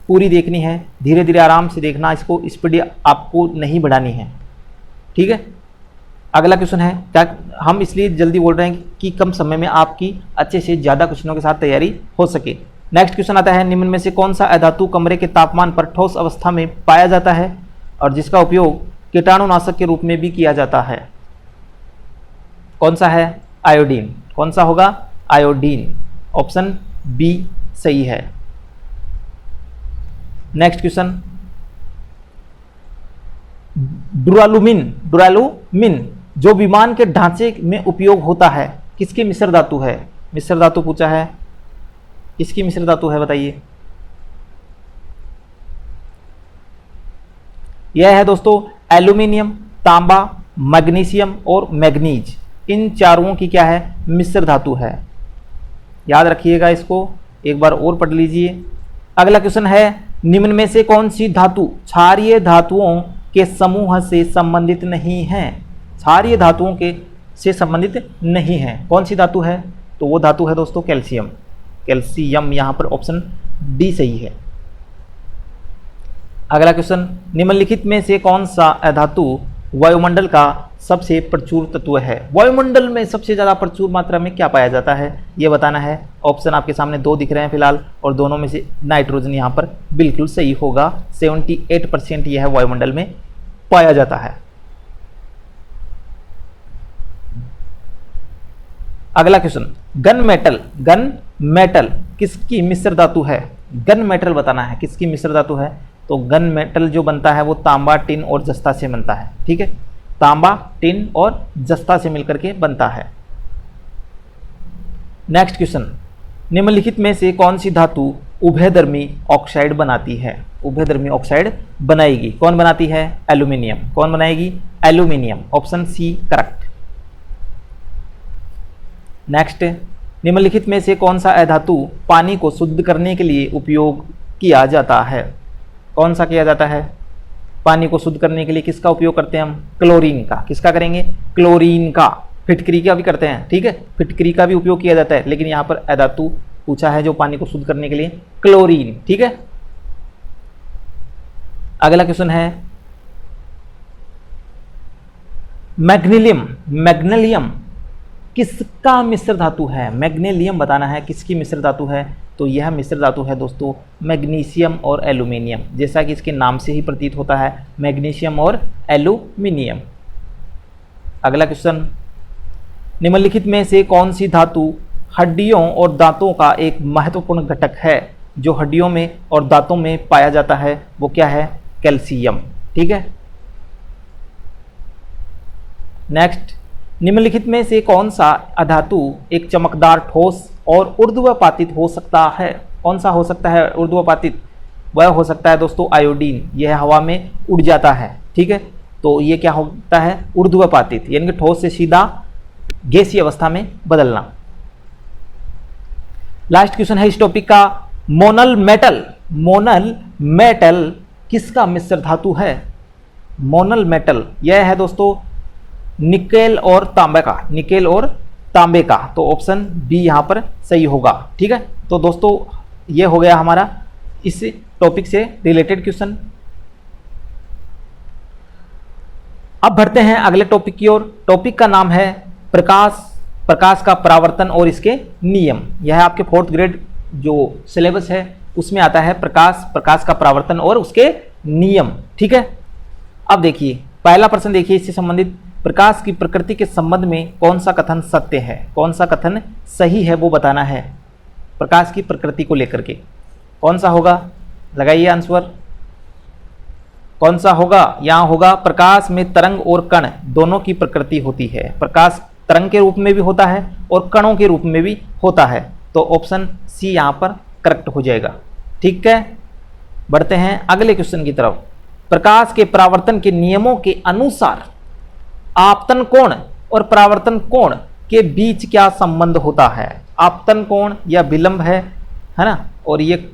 Speaker 1: पूरी देखनी है, धीरे धीरे आराम से देखना, इसको स्पीड आपको नहीं बढ़ानी है। ठीक है। अगला क्वेश्चन है, क्या हम इसलिए जल्दी बोल रहे हैं कि कम समय में आपकी अच्छे से ज़्यादा क्वेश्चनों के साथ तैयारी हो सके। नेक्स्ट क्वेश्चन आता है, निम्न में से कौन सा अधातु कमरे के तापमान पर ठोस अवस्था में पाया जाता है और जिसका उपयोग कीटाणुनाशक के रूप में भी किया जाता है? कौन सा है? आयोडीन। कौन सा होगा? आयोडीन। ऑप्शन बी सही है। नेक्स्ट क्वेश्चन, डुरालुमिन जो विमान के ढांचे में उपयोग होता है किसकी मिश्र धातु है? मिश्र धातु पूछा है, किसकी मिश्र धातु है बताइए। यह है दोस्तों एल्यूमिनियम, तांबा, मैग्नीशियम और मैग्नीज। इन चारों की क्या है? मिश्र धातु है। याद रखिएगा इसको, एक बार और पढ़ लीजिए। अगला क्वेश्चन है, निम्न में से कौन सी धातु क्षारीय धातुओं के समूह से संबंधित नहीं है? क्षारीय धातुओं के से संबंधित नहीं है, कौन सी धातु है? तो वो धातु है दोस्तों कैल्शियम। कैल्शियम यहाँ पर ऑप्शन डी सही है। अगला क्वेश्चन, निम्नलिखित में से कौन सा अधातु वायुमंडल का सबसे प्रचुर तत्व है? वायुमंडल में सबसे ज़्यादा प्रचुर मात्रा में क्या पाया जाता है, ये बताना है। ऑप्शन आपके सामने दो दिख रहे हैं फिलहाल, और दोनों में से नाइट्रोजन यहाँ पर बिल्कुल सही होगा। 78% यह वायुमंडल में पाया जाता है। अगला क्वेश्चन, गन मेटल किसकी मिश्र धातु है? गन मेटल बताना है किसकी मिश्र धातु है। तो गन मेटल जो बनता है वो तांबा, टिन और जस्ता से बनता है। ठीक है, तांबा, टिन और जस्ता से मिलकर के बनता है। नेक्स्ट क्वेश्चन, निम्नलिखित में से कौन सी धातु उभयधर्मी ऑक्साइड बनाती है? उभयधर्मी ऑक्साइड बनाएगी, कौन बनाती है? एल्यूमिनियम। कौन बनाएगी? Aluminium. Option C correct. Next, निम्नलिखित में से कौन सा अधातु पानी को शुद्ध करने के लिए उपयोग किया जाता है? कौन सा किया जाता है? पानी को शुद्ध करने के लिए किसका उपयोग करते हैं हम? क्लोरीन का। किसका करेंगे? क्लोरीन का। फिटकरी का भी करते हैं, ठीक है, फिटकरी का भी उपयोग किया जाता है, लेकिन यहाँ पर अधातु पूछा है जो पानी को शुद्ध करने के लिए, क्लोरीन। ठीक है। अगला क्वेश्चन है, मैग्नीलियम किसका मिश्र धातु है? मैग्नीलियम बताना है किसकी मिश्र धातु है। तो यह मिश्र धातु है दोस्तों मैग्नीशियम और एल्यूमिनियम, जैसा कि इसके नाम से ही प्रतीत होता है, मैग्नीशियम और एल्यूमिनियम। अगला क्वेश्चन, निम्नलिखित में से कौन सी धातु हड्डियों और दांतों का एक महत्वपूर्ण घटक है? जो हड्डियों में और दांतों में पाया जाता है वो क्या है? कैल्शियम। ठीक है। नेक्स्ट, निम्नलिखित में से कौन सा अधातु एक चमकदार ठोस और ऊर्ध्वपातित हो सकता है? कौन सा हो सकता है ऊर्ध्वपातित? वह हो सकता है दोस्तों आयोडीन। यह हवा में उड़ जाता है। ठीक है, तो ये क्या होता है? ऊर्ध्वपातित, यानी कि ठोस से सीधा गैसीय अवस्था में बदलना। लास्ट क्वेश्चन है इस टॉपिक का, मोनल मेटल किसका मिश्र धातु है? मोनल मेटल यह है दोस्तों निकेल और तांबे का। तो ऑप्शन बी यहां पर सही होगा। ठीक है, तो दोस्तों ये हो गया हमारा इस टॉपिक से रिलेटेड क्वेश्चन। अब बढ़ते हैं अगले टॉपिक की ओर। टॉपिक का नाम है प्रकाश का परावर्तन और इसके नियम। यह आपके 4th ग्रेड जो सिलेबस है उसमें आता है, प्रकाश का परावर्तन और उसके नियम। ठीक है, अब देखिए पहला प्रश्न देखिए इससे संबंधित, प्रकाश की प्रकृति के संबंध में कौन सा कथन सत्य है, कौन सा कथन सही है वो बताना है। प्रकाश की प्रकृति को लेकर के कौन सा होगा? लगाइए आंसर, कौन सा होगा? यहां होगा प्रकाश में तरंग और कण दोनों की प्रकृति होती है। प्रकाश तरंग के रूप में भी होता है और कणों के रूप में भी होता है। तो ऑप्शन सी यहां पर करेक्ट हो जाएगा। ठीक है, बढ़ते हैं अगले क्वेश्चन की तरफ। प्रकाश के परावर्तन के नियमों के अनुसार आपतन कोण और परावर्तन कोण के बीच क्या संबंध होता है? आपतन कोण या विलंब है ना, और ये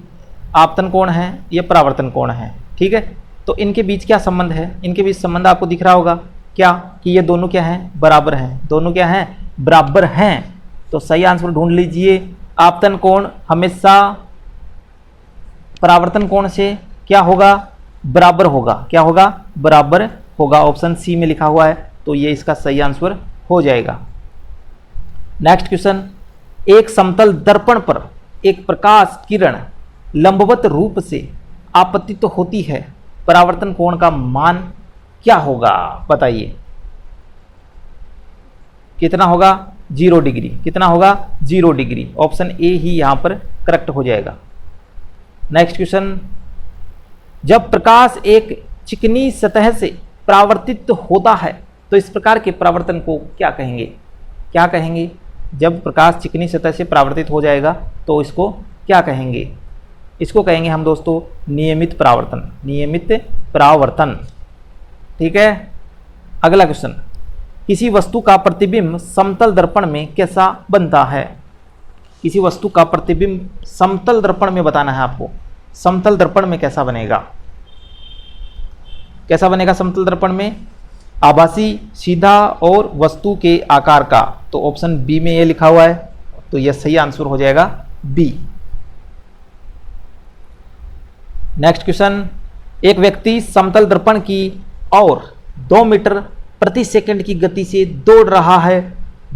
Speaker 1: आपतन कोण है, ये परावर्तन कोण है। ठीक है, तो इनके बीच क्या संबंध है? इनके बीच संबंध आपको दिख रहा होगा क्या, कि ये दोनों क्या हैं? बराबर हैं। दोनों क्या हैं? बराबर हैं। तो सही आंसर ढूंढ लीजिए। आपतन कोण हमेशा परावर्तन कोण से क्या होगा? बराबर होगा। क्या होगा? बराबर होगा। ऑप्शन सी में लिखा हुआ है, तो ये इसका सही आंसर हो जाएगा। नेक्स्ट क्वेश्चन, एक समतल दर्पण पर एक प्रकाश किरण लंबवत रूप से आपतित होती है, परावर्तन कोण का मान क्या होगा? बताइए कितना होगा? 0 डिग्री। कितना होगा? 0 डिग्री। ऑप्शन ए ही यहाँ पर करेक्ट हो जाएगा। नेक्स्ट क्वेश्चन, जब प्रकाश एक चिकनी सतह से परावर्तित होता है तो इस प्रकार के परावर्तन को क्या कहेंगे? क्या कहेंगे? जब प्रकाश चिकनी सतह से परावर्तित हो जाएगा तो इसको क्या कहेंगे? इसको कहेंगे हम दोस्तों नियमित परावर्तन। नियमित परावर्तन। ठीक है। अगला क्वेश्चन, किसी वस्तु का प्रतिबिंब समतल दर्पण में कैसा बनता है? किसी वस्तु का प्रतिबिंब समतल दर्पण में बताना है आपको। समतल दर्पण में कैसा बनेगा? कैसा बनेगा समतल दर्पण में? आभासी, सीधा और वस्तु के आकार का। तो ऑप्शन बी में ये लिखा हुआ है, तो यह सही आंसर हो जाएगा बी। नेक्स्ट क्वेश्चन, एक व्यक्ति समतल दर्पण की और 2 मीटर प्रति सेकंड की गति से दौड़ रहा है।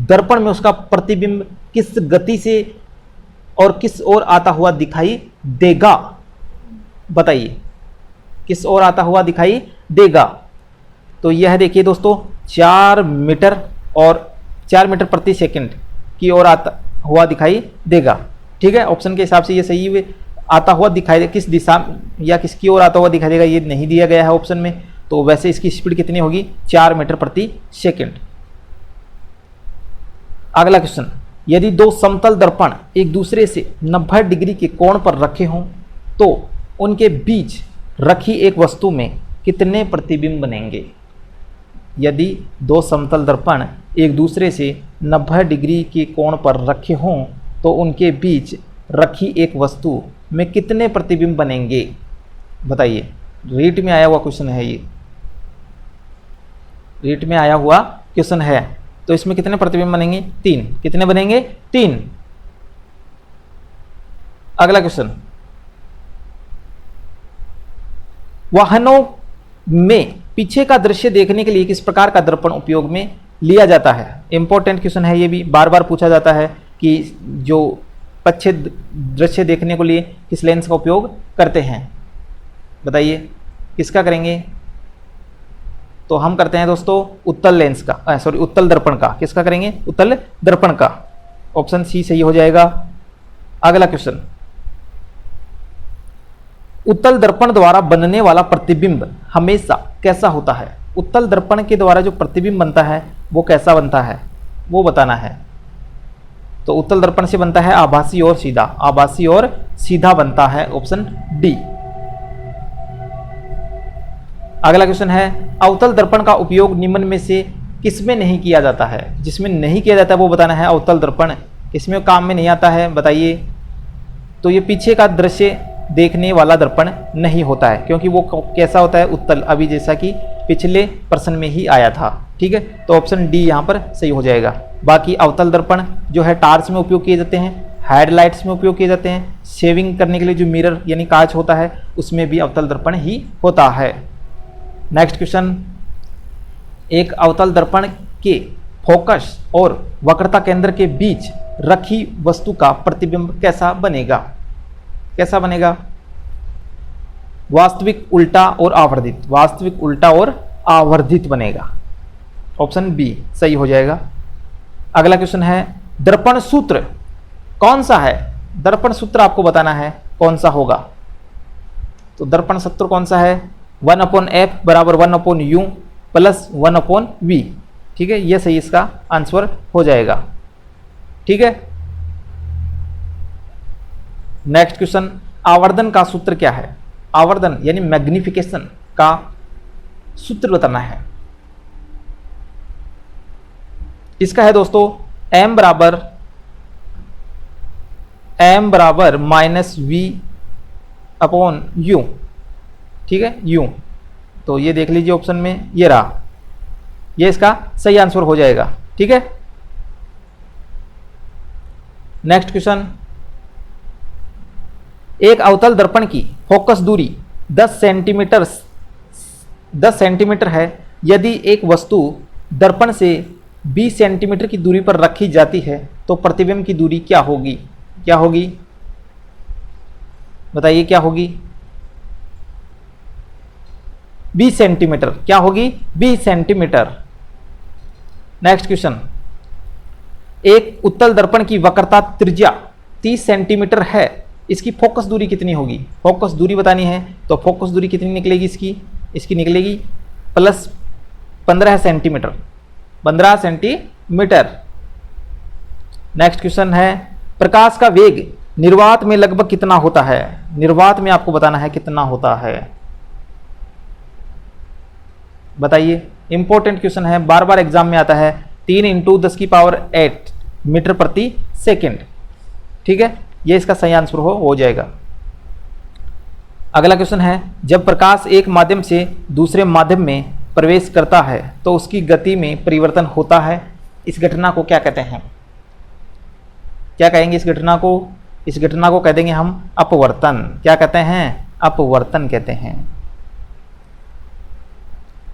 Speaker 1: दर्पण में उसका प्रतिबिंब किस गति से और किस ओर आता हुआ दिखाई देगा? बताइए, किस ओर आता हुआ दिखाई देगा? तो यह देखिए दोस्तों 4 मीटर और 4 मीटर प्रति सेकंड की ओर आता हुआ दिखाई देगा। ठीक है, ऑप्शन के हिसाब से ये सही है। आता हुआ दिखाई दे, किस दिशा या किसकी ओर आता हुआ दिखाई देगा ये नहीं दिया गया है ऑप्शन में। तो वैसे इसकी स्पीड कितनी होगी? 4 मीटर प्रति सेकंड। अगला क्वेश्चन, यदि 2 समतल दर्पण एक दूसरे से 90 डिग्री के कोण पर रखे हों तो उनके बीच रखी एक वस्तु में कितने प्रतिबिंब बनेंगे? यदि 2 समतल दर्पण एक दूसरे से 90 डिग्री के कोण पर रखे हों तो उनके बीच रखी एक वस्तु में कितने प्रतिबिंब बनेंगे? बताइए। रीट में आया हुआ क्वेश्चन है ये। रीट में आया हुआ क्वेश्चन है। तो इसमें कितने प्रतिबिंब बनेंगे? 3। कितने बनेंगे? 3। अगला क्वेश्चन, वाहनों में पीछे का दृश्य देखने के लिए किस प्रकार का दर्पण उपयोग में लिया जाता है? इंपॉर्टेंट क्वेश्चन है ये भी, बार बार पूछा जाता है कि जो पीछे दृश्य देखने के लिए किस लेंस का उपयोग करते हैं? बताइए, किसका करेंगे? तो हम करते हैं दोस्तों उत्तल लेंस का, सॉरी उत्तल दर्पण का। किसका करेंगे? उत्तल दर्पण का। ऑप्शन सी सही हो जाएगा। अगला क्वेश्चन, उत्तल दर्पण द्वारा बनने वाला प्रतिबिंब हमेशा कैसा होता है? उत्तल दर्पण के द्वारा जो प्रतिबिंब बनता है वो कैसा बनता है वो बताना है। तो उत्तल दर्पण से बनता है आभासी और सीधा। आभासी और सीधा बनता है, ऑप्शन डी। अगला क्वेश्चन है, अवतल दर्पण का उपयोग निम्न में से किसमें नहीं किया जाता है? जिसमें नहीं किया जाता है वो बताना है। अवतल दर्पण किसमें काम में नहीं आता है? बताइए। तो ये पीछे का दृश्य देखने वाला दर्पण नहीं होता है, क्योंकि वो कैसा होता है? उत्तल, अभी जैसा कि पिछले प्रश्न में ही आया था। ठीक है, तो ऑप्शन डी यहाँ पर सही हो जाएगा। बाकी अवतल दर्पण जो है टार्च में उपयोग किए जाते हैं, हेडलाइट्स में उपयोग किए जाते हैं, शेविंग करने के लिए जो मिरर यानी कांच होता है उसमें भी अवतल दर्पण ही होता है। नेक्स्ट क्वेश्चन, एक अवतल दर्पण के फोकस और वक्रता केंद्र के बीच रखी वस्तु का प्रतिबिंब कैसा बनेगा? कैसा बनेगा? वास्तविक, उल्टा और आवर्धित। वास्तविक, उल्टा और आवर्धित बनेगा। ऑप्शन बी सही हो जाएगा। अगला क्वेश्चन है, दर्पण सूत्र कौन सा है? दर्पण सूत्र आपको बताना है कौन सा होगा। तो दर्पण सूत्र कौन सा है? 1/f बराबर 1/u प्लस 1/v। ठीक है, यह सही इसका आंसर हो जाएगा। ठीक है। नेक्स्ट क्वेश्चन, आवर्धन का सूत्र क्या है? आवर्धन यानी मैग्निफिकेशन का सूत्र बताना है। इसका है दोस्तों m बराबर -v/u। ठीक है, u। तो ये देख लीजिए ऑप्शन में, ये रहा, ये इसका सही आंसर हो जाएगा। ठीक है। नेक्स्ट क्वेश्चन, एक अवतल दर्पण की फोकस दूरी 10 सेंटीमीटर है। यदि एक वस्तु दर्पण से 20 सेंटीमीटर की दूरी पर रखी जाती है तो प्रतिबिंब की दूरी क्या होगी? क्या होगी? बताइए क्या होगी? 20 सेंटीमीटर। क्या होगी? 20 सेंटीमीटर। नेक्स्ट क्वेश्चन, एक उत्तल दर्पण की वक्रता त्रिज्या 30 सेंटीमीटर है, इसकी फोकस दूरी कितनी होगी? फोकस दूरी बतानी है तो फोकस दूरी कितनी निकलेगी इसकी निकलेगी plus 15 centimetre, 15 centimetre. Next question है, प्रकाश का वेग निर्वात में लगभग कितना होता है? निर्वात में आपको बताना है कितना होता है, बताइए। इंपॉर्टेंट क्वेश्चन है, बार बार एग्जाम में आता है। 3 × 10⁸ मीटर प्रति सेकेंड, ठीक है, ये इसका सही आंसर हो जाएगा। अगला क्वेश्चन है, जब प्रकाश एक माध्यम से दूसरे माध्यम में प्रवेश करता है तो उसकी गति में परिवर्तन होता है, इस घटना को क्या कहते हैं? क्या कहेंगे इस घटना को? इस घटना को कह देंगे हम अपवर्तन। क्या कहते हैं? अपवर्तन कहते हैं।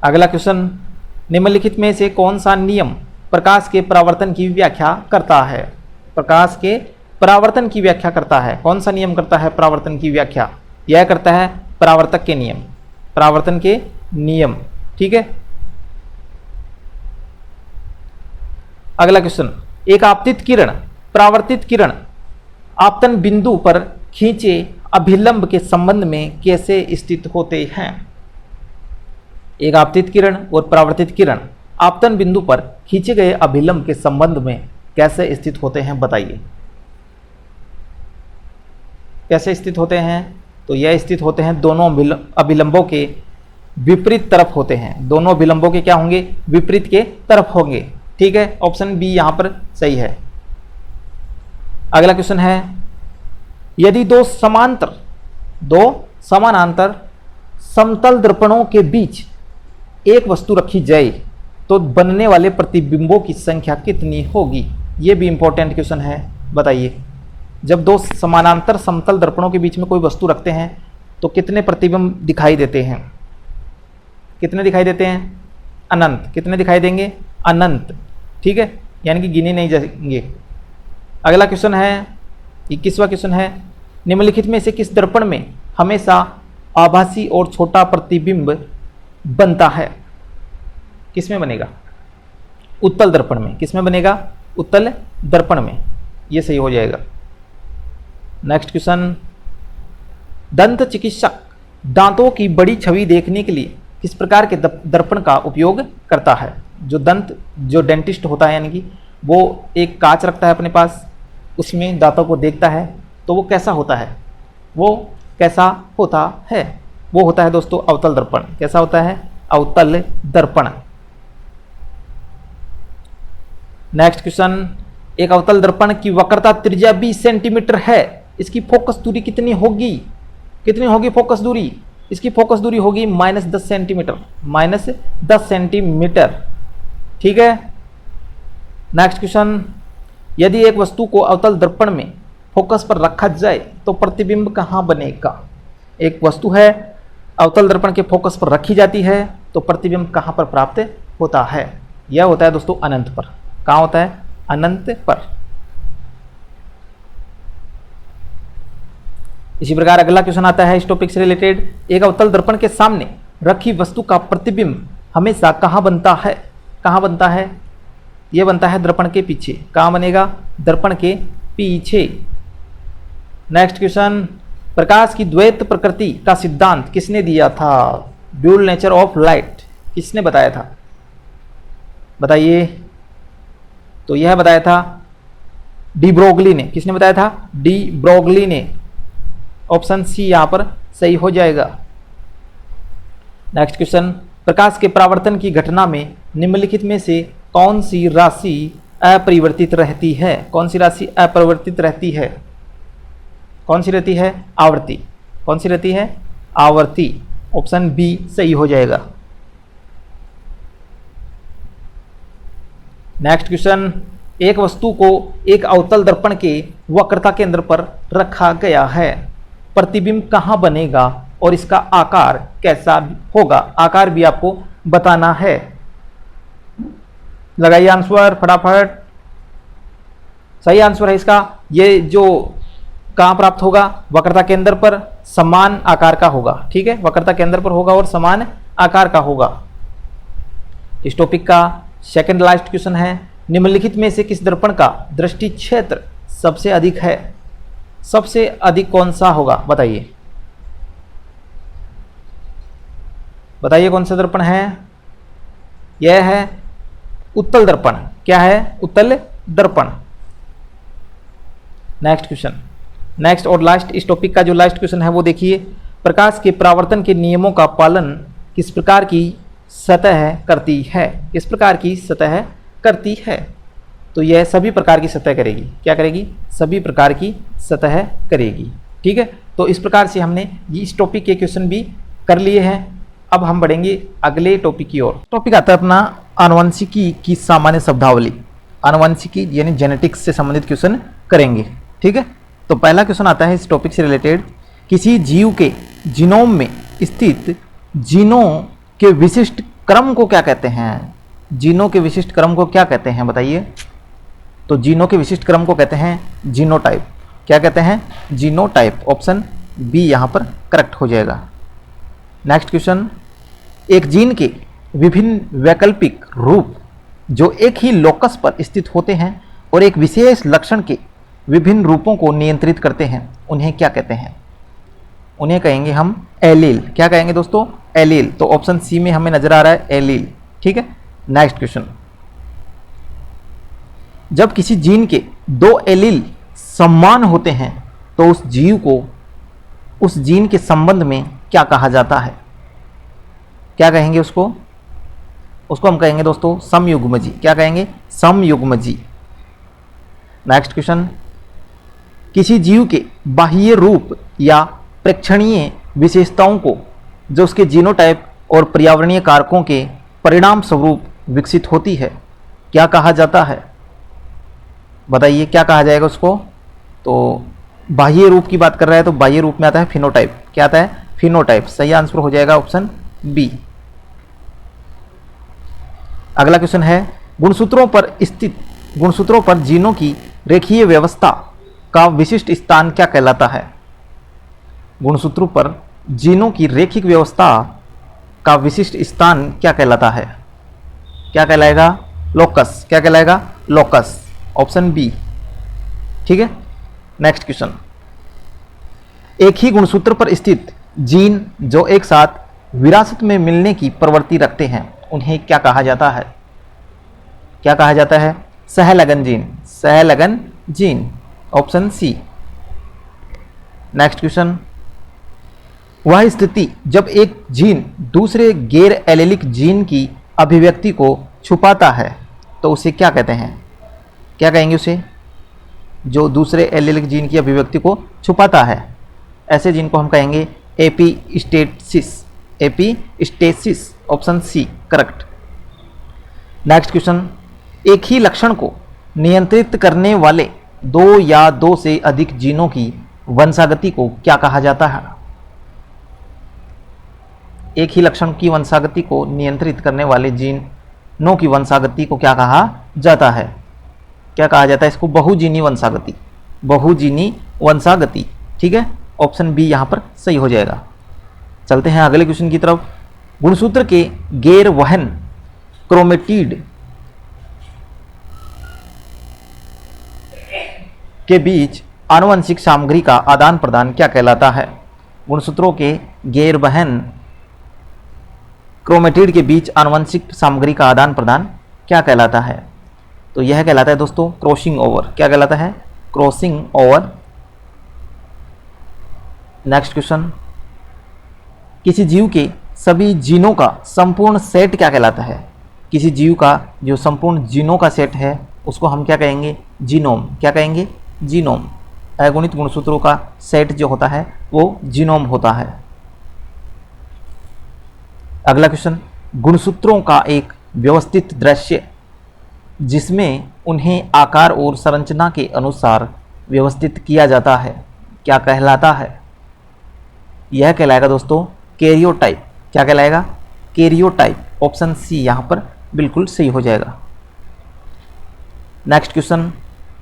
Speaker 1: अगला क्वेश्चन, निम्नलिखित में से कौन सा नियम प्रकाश के परावर्तन की व्याख्या करता है? प्रकाश के परावर्तन की व्याख्या करता है, कौन सा नियम करता है परावर्तन की व्याख्या? यह करता है परावर्तक के नियम, परावर्तन के नियम, ठीक है। अगला क्वेश्चन, एक आपतित किरण परावर्तित किरण आपतन बिंदु पर खींचे अभिलंब के संबंध में कैसे स्थित होते हैं? एक आपतित किरण और परावर्तित किरण आपतन बिंदु पर खींचे गए अभिलंब के संबंध में कैसे स्थित होते हैं, बताइए। कैसे स्थित होते हैं? तो यह स्थित होते हैं दोनों अभिलंबों के विपरीत तरफ होते हैं। दोनों अभिलंबों के क्या होंगे? विपरीत के तरफ होंगे, ठीक है। ऑप्शन बी यहां पर सही है। अगला क्वेश्चन है, यदि दो समानांतर समतल दर्पणों के बीच एक वस्तु रखी जाए तो बनने वाले प्रतिबिंबों की संख्या कितनी होगी? यह भी इंपॉर्टेंट क्वेश्चन है, बताइए। जब दो समानांतर समतल दर्पणों के बीच में कोई वस्तु रखते हैं तो कितने प्रतिबिंब दिखाई देते हैं? कितने दिखाई देते हैं? अनंत। कितने दिखाई देंगे? अनंत, ठीक है, यानी कि गिने नहीं जाएंगे। अगला क्वेश्चन है, 21वां क्वेश्चन है, निम्नलिखित में से किस दर्पण में हमेशा आभासी और छोटा प्रतिबिंब बनता है? किसमें बनेगा? उत्तल दर्पण में। किसमें बनेगा? उत्तल दर्पण में, यह सही हो जाएगा। नेक्स्ट क्वेश्चन, दंत चिकित्सक दांतों की बड़ी छवि देखने के लिए किस प्रकार के दर्पण का उपयोग करता है? जो डेंटिस्ट होता है, यानी कि वो एक कांच रखता है अपने पास, उसमें दांतों को देखता है, तो वो कैसा होता है? वो कैसा होता है? वो होता है दोस्तों अवतल दर्पण। कैसा होता है? अवतल दर्पण। नेक्स्ट क्वेश्चन, एक अवतल दर्पण की वक्रता त्रिज्या 20 सेंटीमीटर है, इसकी फोकस दूरी कितनी होगी? कितनी होगी फोकस दूरी? इसकी फोकस दूरी होगी -10 सेंटीमीटर, -10 सेंटीमीटर, ठीक है। नेक्स्ट क्वेश्चन, यदि एक वस्तु को अवतल दर्पण में फोकस पर रखा जाए तो प्रतिबिंब कहाँ बनेगा? एक वस्तु है, अवतल दर्पण के फोकस पर रखी जाती है तो प्रतिबिंब कहाँ पर प्राप्त होता है? यह होता है दोस्तों अनंत पर। कहाँ होता है? अनंत पर। इसी प्रकार अगला क्वेश्चन आता है इस टॉपिक से रिलेटेड, एक अवतल दर्पण के सामने रखी वस्तु का प्रतिबिंब हमेशा कहाँ बनता है? कहाँ बनता है? यह बनता है दर्पण के पीछे। कहाँ बनेगा? दर्पण के पीछे। नेक्स्ट क्वेश्चन, प्रकाश की द्वैत प्रकृति का सिद्धांत किसने दिया था? ड्यूल नेचर ऑफ लाइट किसने बताया था? बताइए। तो यह बताया था डी ब्रोगली ने। किसने बताया था? डी ब्रोगली ने। ऑप्शन सी यहां पर सही हो जाएगा। नेक्स्ट क्वेश्चन, प्रकाश के परावर्तन की घटना में निम्नलिखित में से कौन सी राशि अपरिवर्तित रहती है? कौन सी राशि अपरिवर्तित रहती है? कौन सी रहती है? आवर्ती। कौन सी रहती है? आवर्ती। ऑप्शन बी सही हो जाएगा। नेक्स्ट क्वेश्चन, एक वस्तु को एक अवतल दर्पण के वक्रता केंद्र पर रखा गया है, प्रतिबिंब कहाँ बनेगा और इसका आकार कैसा होगा? आकार भी आपको बताना है। लगाइए आंसर फटाफट। सही आंसर है इसका, ये जो कहाँ प्राप्त होगा? वक्रता केंद्र पर समान आकार का होगा, ठीक है, वक्रता केंद्र पर होगा और समान आकार का होगा। इस टॉपिक का सेकंड लास्ट क्वेश्चन है, निम्नलिखित में से किस दर्पण का दृष्टि क्षेत्र सबसे अधिक है? सबसे अधिक कौन सा होगा बताइए, बताइए कौन सा दर्पण है? यह है उत्तल दर्पण। क्या है? उत्तल दर्पण। नेक्स्ट क्वेश्चन, नेक्स्ट और लास्ट, इस टॉपिक का जो लास्ट क्वेश्चन है वो देखिए, प्रकाश के परावर्तन के नियमों का पालन किस प्रकार की सतह करती है? किस प्रकार की सतह करती है? तो यह सभी प्रकार की सतह करेगी। क्या करेगी? सभी प्रकार की सतह करेगी। ठीक है, तो इस प्रकार से हमने इस टॉपिक के क्वेश्चन भी कर लिए हैं। अब हम बढ़ेंगे अगले टॉपिक की ओर। टॉपिक आता है अपना आनुवंशिकी की सामान्य शब्दावली। आनुवंशिकी यानी जेनेटिक्स से संबंधित क्वेश्चन करेंगे। ठीक है, तो पहला क्वेश्चन आता है इस टॉपिक से रिलेटेड, किसी जीव के जीनोम में स्थित जीनों के विशिष्ट क्रम को क्या कहते हैं? जीनों के विशिष्ट क्रम को क्या कहते हैं बताइए? तो जीनों के विशिष्ट क्रम को कहते हैं जीनोटाइप। क्या कहते हैं? जीनोटाइप। ऑप्शन बी यहाँ पर करेक्ट हो जाएगा। नेक्स्ट क्वेश्चन, एक जीन के विभिन्न वैकल्पिक रूप जो एक ही लोकस पर स्थित होते हैं और एक विशेष लक्षण के विभिन्न रूपों को नियंत्रित करते हैं, उन्हें क्या कहते हैं? उन्हें कहेंगे हम एलील। क्या कहेंगे दोस्तों? एलील। तो ऑप्शन सी में हमें नजर आ रहा है एलील। ठीक है, नेक्स्ट क्वेश्चन, जब किसी जीन के दो एलील समान होते हैं तो उस जीव को उस जीन के संबंध में क्या कहा जाता है? क्या कहेंगे उसको? उसको हम कहेंगे दोस्तों समयुग्मजी। क्या कहेंगे? समयुग्मजी। नेक्स्ट क्वेश्चन, किसी जीव के बाह्य रूप या प्रेक्षणीय विशेषताओं को जो उसके जीनोटाइप और पर्यावरणीय कारकों के परिणाम स्वरूप विकसित होती है, क्या कहा जाता है? बताइए क्या कहा जाएगा उसको? तो बाह्य रूप की बात कर रहा है तो बाह्य रूप में आता है फिनोटाइप। क्या आता है? फिनोटाइप। सही आंसर हो जाएगा ऑप्शन बी। अगला क्वेश्चन है, गुणसूत्रों पर जीनों की रेखीय व्यवस्था का विशिष्ट स्थान क्या कहलाता है? गुणसूत्रों पर जीनों की रेखिक व्यवस्था का विशिष्ट स्थान क्या कहलाता है? क्या कहलाएगा? लोकस। क्या कहलाएगा? लोकस। Option B. ठीक है, नेक्स्ट क्वेश्चन, एक ही गुणसूत्र पर स्थित जीन जो एक साथ विरासत में मिलने की प्रवृत्ति रखते हैं, उन्हें क्या कहा जाता है? क्या कहा जाता है? सहलगन जीन। सहलगन gene. Option C. Next question, वह स्थिति जब एक जीन दूसरे गैर एलेलिक जीन की अभिव्यक्ति को छुपाता है तो उसे क्या कहते हैं? क्या कहेंगे उसे? जो दूसरे एलेलिक जीन की अभिव्यक्ति को छुपाता है, ऐसे जीन को हम कहेंगे epistasis. Epistasis. Option C correct. Next question, एक ही लक्षण को नियंत्रित करने वाले दो या दो से अधिक जीनों की वंशागति को क्या कहा जाता है? एक ही लक्षण की वंशागति को नियंत्रित करने वाले जीनों की वंशागति को क्या कहा जाता है? क्या कहा जाता है इसको? बहुजीनी वंशागति। बहुजीनी वंशागति। ठीक है, ऑप्शन बी यहाँ पर सही हो जाएगा। चलते हैं अगले क्वेश्चन की तरफ। गुणसूत्र के गैर वहन क्रोमेटिड के बीच आनुवंशिक सामग्री का आदान प्रदान क्या कहलाता है? गुणसूत्रों के गैर वहन क्रोमेटिड के बीच आनुवंशिक सामग्री का आदान प्रदान क्या कहलाता है? तो यह कहलाता है दोस्तों क्रॉसिंग ओवर। क्या कहलाता है? Crossing over. नेक्स्ट क्वेश्चन, किसी जीव के सभी जीनों का संपूर्ण सेट क्या कहलाता है? किसी जीव का जो संपूर्ण जीनों का सेट है उसको हम क्या कहेंगे? जीनोम। क्या कहेंगे? जीनोम। अगुणित गुणसूत्रों का सेट जो होता है वो जीनोम होता है। अगला क्वेश्चन, गुणसूत्रों का एक व्यवस्थित दृश्य जिसमें उन्हें आकार और संरचना के अनुसार व्यवस्थित किया जाता है क्या कहलाता है? यह कहलाएगा दोस्तों कैरियोटाइप। क्या कहलाएगा? कैरियोटाइप। ऑप्शन सी यहाँ पर बिल्कुल सही हो जाएगा। नेक्स्ट क्वेश्चन,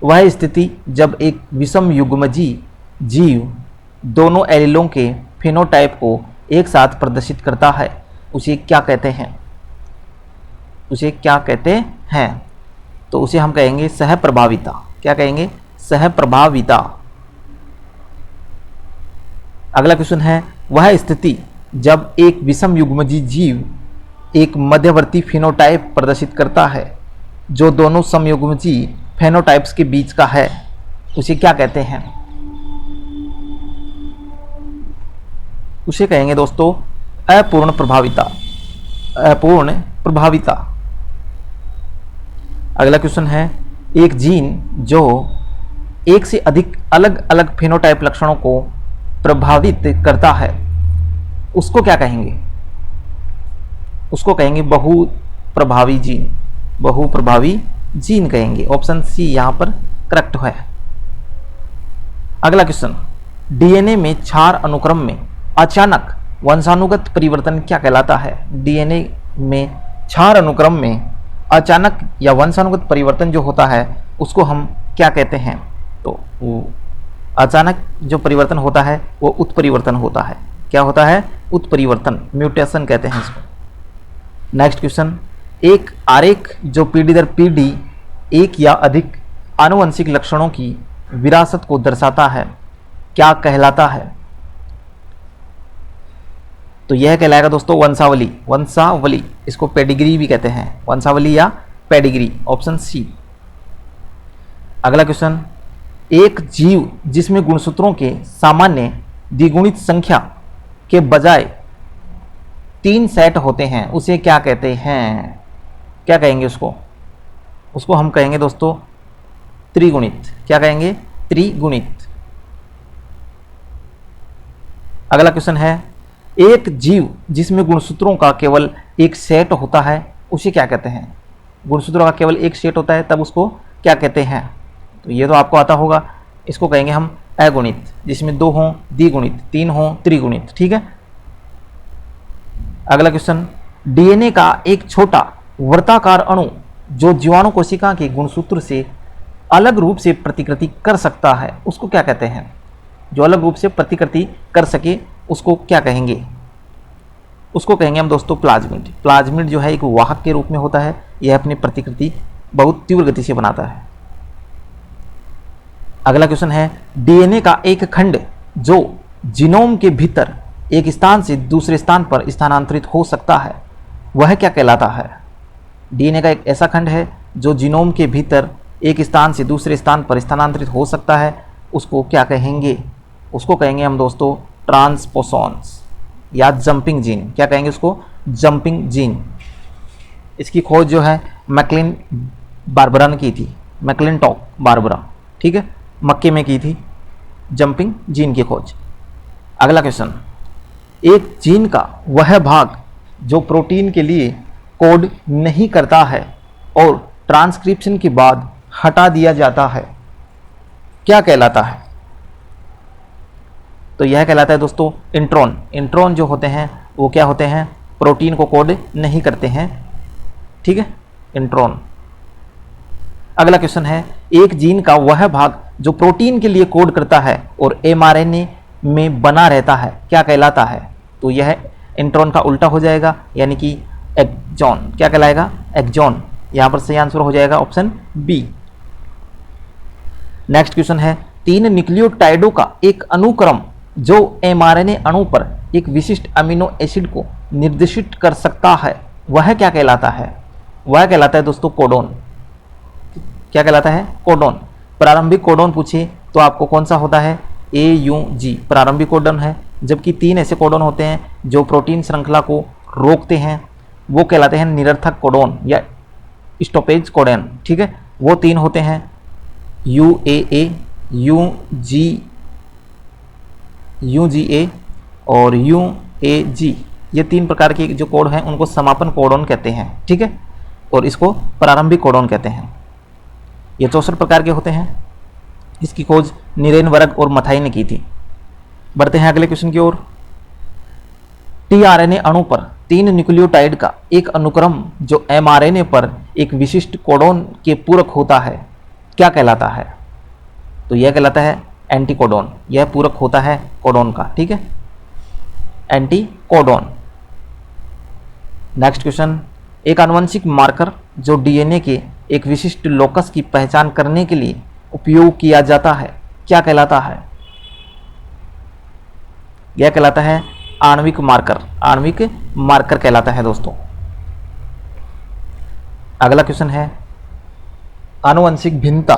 Speaker 1: वह स्थिति जब एक विषम युग्मजी जीव दोनों एलीलों के फेनोटाइप को एक साथ प्रदर्शित करता है उसे क्या कहते हैं? उसे क्या कहते हैं? तो उसे हम कहेंगे सहप्रभाविता। क्या कहेंगे? सहप्रभाविता। अगला क्वेश्चन है, वह स्थिति जब एक विषम युग्मजी जीव एक मध्यवर्ती फिनोटाइप प्रदर्शित करता है जो दोनों समयुग्मजी फेनोटाइप्स के बीच का है, उसे क्या कहते हैं? उसे कहेंगे दोस्तों अपूर्ण प्रभाविता। अपूर्ण प्रभाविता। अगला क्वेश्चन है, एक जीन जो एक से अधिक अलग अलग फेनोटाइप लक्षणों को प्रभावित करता है उसको क्या कहेंगे? उसको कहेंगे बहुप्रभावी जीन। बहुप्रभावी जीन कहेंगे। ऑप्शन सी यहां पर करेक्ट है। अगला क्वेश्चन, डीएनए में क्षार अनुक्रम में अचानक वंशानुगत परिवर्तन क्या कहलाता है? डीएनए में क्षार अनुक्रम में अचानक या वंशानुगत परिवर्तन जो होता है उसको हम क्या कहते हैं? तो अचानक जो परिवर्तन होता है वो उत्परिवर्तन होता है। क्या होता है? उत्परिवर्तन, म्यूटेशन कहते हैं इसको। नेक्स्ट क्वेश्चन, एक आरेख जो पीढ़ी दर पीढ़ी एक या अधिक आनुवंशिक लक्षणों की विरासत को दर्शाता है क्या कहलाता है? तो यह कहलाएगा दोस्तों वंशावली। वंशावली, इसको पेडिग्री भी कहते हैं, वंशावली या पेडिग्री। Option C. अगला क्वेश्चन, एक जीव जिसमें गुणसूत्रों के सामान्य द्विगुणित संख्या के बजाय 3 सेट होते हैं उसे क्या कहते हैं? क्या कहेंगे उसको? उसको हम कहेंगे दोस्तों त्रिगुणित। क्या कहेंगे? त्रिगुणित। अगला क्वेश्चन है, एक जीव जिसमें गुणसूत्रों का केवल एक सेट होता है उसे क्या कहते हैं? गुणसूत्रों का केवल एक सेट होता है तब उसको क्या कहते हैं? तो ये तो आपको आता होगा। इसको कहेंगे हम अगुणित, जिसमें 2 हों द्विगुणित, 3 हों त्रिगुणित। ठीक है। अगला क्वेश्चन, डीएनए का एक छोटा वर्ताकार अणु जो जीवाणु कोशिका के गुणसूत्र से अलग रूप से प्रतिकृति कर सकता है उसको क्या कहते हैं? जो अलग रूप से प्रतिकृति कर सके उसको क्या कहेंगे? उसको कहेंगे हम दोस्तों प्लाज्मिड। प्लाज्मिड जो है एक वाहक के रूप में होता है, यह अपनी प्रतिकृति बहुत तीव्र गति से बनाता है। अगला क्वेश्चन है, डीएनए का एक खंड जो जीनोम के भीतर एक स्थान से दूसरे स्थान पर स्थानांतरित हो सकता है वह क्या कहलाता है? डीएनए का एक ऐसा खंड है जो जीनोम के भीतर एक स्थान से दूसरे स्थान पर स्थानांतरित हो सकता है, उसको क्या कहेंगे? उसको कहेंगे हम दोस्तों ट्रांसपोसॉन्स या जंपिंग जीन। क्या कहेंगे उसको? Jumping gene. इसकी खोज जो है मैकलिन बारबरा ने की थी, मैकलिनटॉक बारबरा। ठीक है, मक्के में की थी जंपिंग जीन की खोज। अगला क्वेश्चन, एक जीन का वह भाग जो प्रोटीन के लिए कोड नहीं करता है और ट्रांसक्रिप्शन के बाद हटा दिया जाता है क्या कहलाता है? तो यह कहलाता है दोस्तों इंट्रॉन। इंट्रॉन जो होते हैं वो क्या होते हैं? प्रोटीन को कोड नहीं करते हैं। ठीक है, इंट्रॉन। अगला क्वेश्चन है, एक जीन का वह भाग जो प्रोटीन के लिए कोड करता है और एमआरएनए में बना रहता है क्या कहलाता है? तो यह इंट्रॉन का उल्टा हो जाएगा, यानी कि एक्सॉन। क्या कहलाएगा? एक्सॉन। यहां पर सही आंसर हो जाएगा ऑप्शन बी। नेक्स्ट क्वेश्चन है, 3 न्यूक्लियोटाइडों का एक अनुक्रम जो एमआरएनए अणु पर एक विशिष्ट अमीनो एसिड को निर्देशित कर सकता है वह क्या कहलाता है? वह कहलाता है दोस्तों कोडोन। क्या कहलाता है? कोडोन। प्रारंभिक कोडोन पूछे तो आपको कौन सा होता है? AUG प्रारंभिक कोडोन है। जबकि 3 ऐसे कोडोन होते हैं जो प्रोटीन श्रृंखला को रोकते हैं, वो कहलाते हैं निरर्थक कोडोन या स्टॉपेज कोडोन। ठीक है, वो 3 होते हैं UAA, UGA और UAG। ये 3 प्रकार के जो कोड हैं उनको समापन कोडोन कहते हैं। ठीक है, और इसको प्रारंभिक कोडोन कहते हैं। ये 64 प्रकार के होते हैं। इसकी खोज निरेनबर्ग और मथाई ने की थी। बढ़ते हैं अगले क्वेश्चन की ओर। टीआरएनए अणु पर 3 न्यूक्लियोटाइड का एक अनुक्रम जो एमआरएनए पर एक विशिष्ट कोडोन के पूरक होता है क्या कहलाता है? तो यह कहलाता है एंटीकोडोन। यह पूरक होता है कोडोन का। ठीक है, एंटीकोडोन। नेक्स्ट क्वेश्चन, एक आनुवंशिक मार्कर जो डीएनए के एक विशिष्ट लोकस की पहचान करने के लिए उपयोग किया जाता है, क्या कहलाता है? यह कहलाता है आणविक मार्कर। आणविक मार्कर कहलाता है दोस्तों। अगला क्वेश्चन है, आनुवंशिक भिन्नता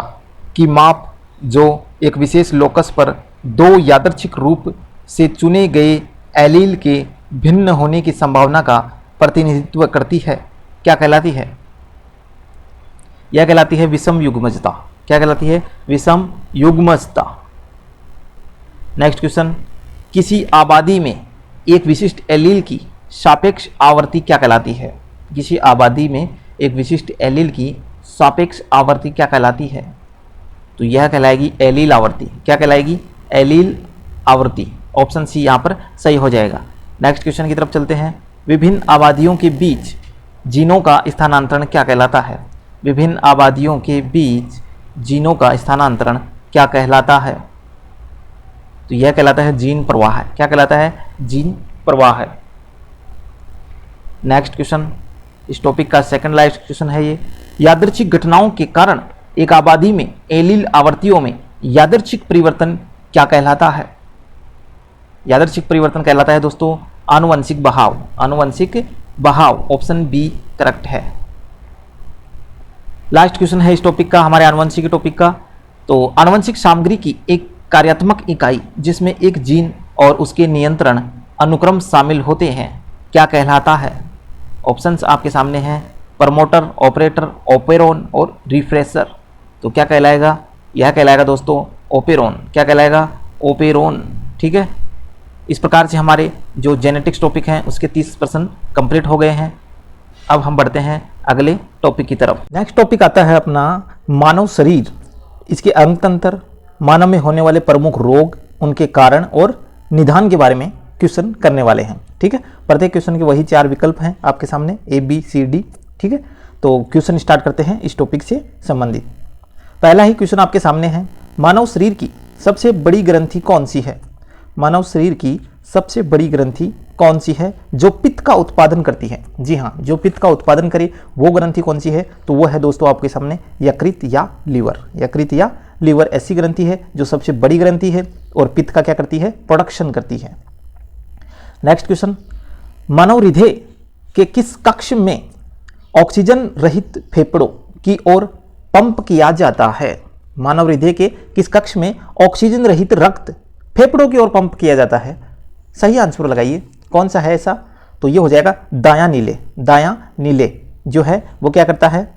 Speaker 1: की माप जो एक विशेष लोकस पर दो यादृच्छिक रूप से चुने गए एलील के भिन्न होने की संभावना का प्रतिनिधित्व करती है, क्या कहलाती है? यह कहलाती है विषम युग्मजता। क्या कहलाती है? विषम युग्मजता। नेक्स्ट क्वेश्चन, किसी आबादी में एक विशिष्ट एलील की सापेक्ष आवर्ती क्या कहलाती है? किसी आबादी में एक विशिष्ट एलील की सापेक्ष आवर्ती क्या कहलाती है? तो यह कहलाएगी एलील आवर्ती। क्या कहलाएगी? एलील आवर्ती। ऑप्शन सी यहाँ पर सही हो जाएगा। नेक्स्ट क्वेश्चन की तरफ चलते हैं, विभिन्न आबादियों के बीच जीनों का स्थानांतरण क्या कहलाता है? विभिन्न आबादियों के बीच जीनों का स्थानांतरण क्या कहलाता है? तो यह कहलाता है जीन प्रवाह। क्या कहलाता है? जीन प्रवाह। नेक्स्ट क्वेश्चन, इस टॉपिक का सेकंड लास्ट क्वेश्चन है ये, यादृच्छिक घटनाओं के कारण एक आबादी में एलील आवर्तियों में यादृच्छिक परिवर्तन क्या कहलाता है? यादृच्छिक परिवर्तन कहलाता है दोस्तों आनुवंशिक बहाव। आनुवंशिक बहाव। ऑप्शन बी करेक्ट है। लास्ट क्वेश्चन है इस टॉपिक का, हमारे आनुवंशिक टॉपिक का। तो आनुवंशिक सामग्री की एक कार्यात्मक इकाई जिसमें एक जीन और उसके नियंत्रण अनुक्रम शामिल होते हैं क्या कहलाता है? ऑप्शंस आपके सामने हैं, प्रमोटर, ऑपरेटर, ओपेरोन और रिफ्रेशर। तो क्या कहलाएगा? यह कहलाएगा दोस्तों ओपेरोन। क्या कहलाएगा? ओपेरोन। ठीक है, इस प्रकार से हमारे जो जेनेटिक्स टॉपिक हैं उसके 30% कंप्लीट हो गए हैं। अब हम बढ़ते हैं अगले टॉपिक की तरफ। नेक्स्ट टॉपिक आता है अपना मानव शरीर, इसके अंगतंत्र, मानव में होने वाले प्रमुख रोग, उनके कारण और निदान के बारे में क्वेश्चन करने वाले हैं। ठीक है, प्रत्येक क्वेश्चन के वही 4 विकल्प हैं आपके सामने, ए बी सी डी। ठीक है, तो क्वेश्चन स्टार्ट करते हैं इस टॉपिक से संबंधित। पहला ही क्वेश्चन आपके सामने है, मानव शरीर की सबसे बड़ी ग्रंथि कौन सी है? मानव शरीर की सबसे बड़ी ग्रंथि कौन सी है जो पित्त का उत्पादन करती है? जी हाँ, जो पित्त का उत्पादन करे वो ग्रंथि कौन सी है? तो वो है दोस्तों आपके सामने यकृत या लीवर। यकृत या लीवर ऐसी ग्रंथि है जो सबसे बड़ी ग्रंथि है और पित्त का क्या करती है? प्रोडक्शन करती है। नेक्स्ट क्वेश्चन, मानव हृदय के किस कक्ष में ऑक्सीजन रहित फेफड़ों की ओर पंप किया जाता है? मानव हृदय के किस कक्ष में ऑक्सीजन रहित रक्त फेफड़ों की ओर पंप किया जाता है? सही आंसर लगाइए, कौन सा है ऐसा? तो ये हो जाएगा दायां नीले। दायां नीले जो है वो क्या करता है?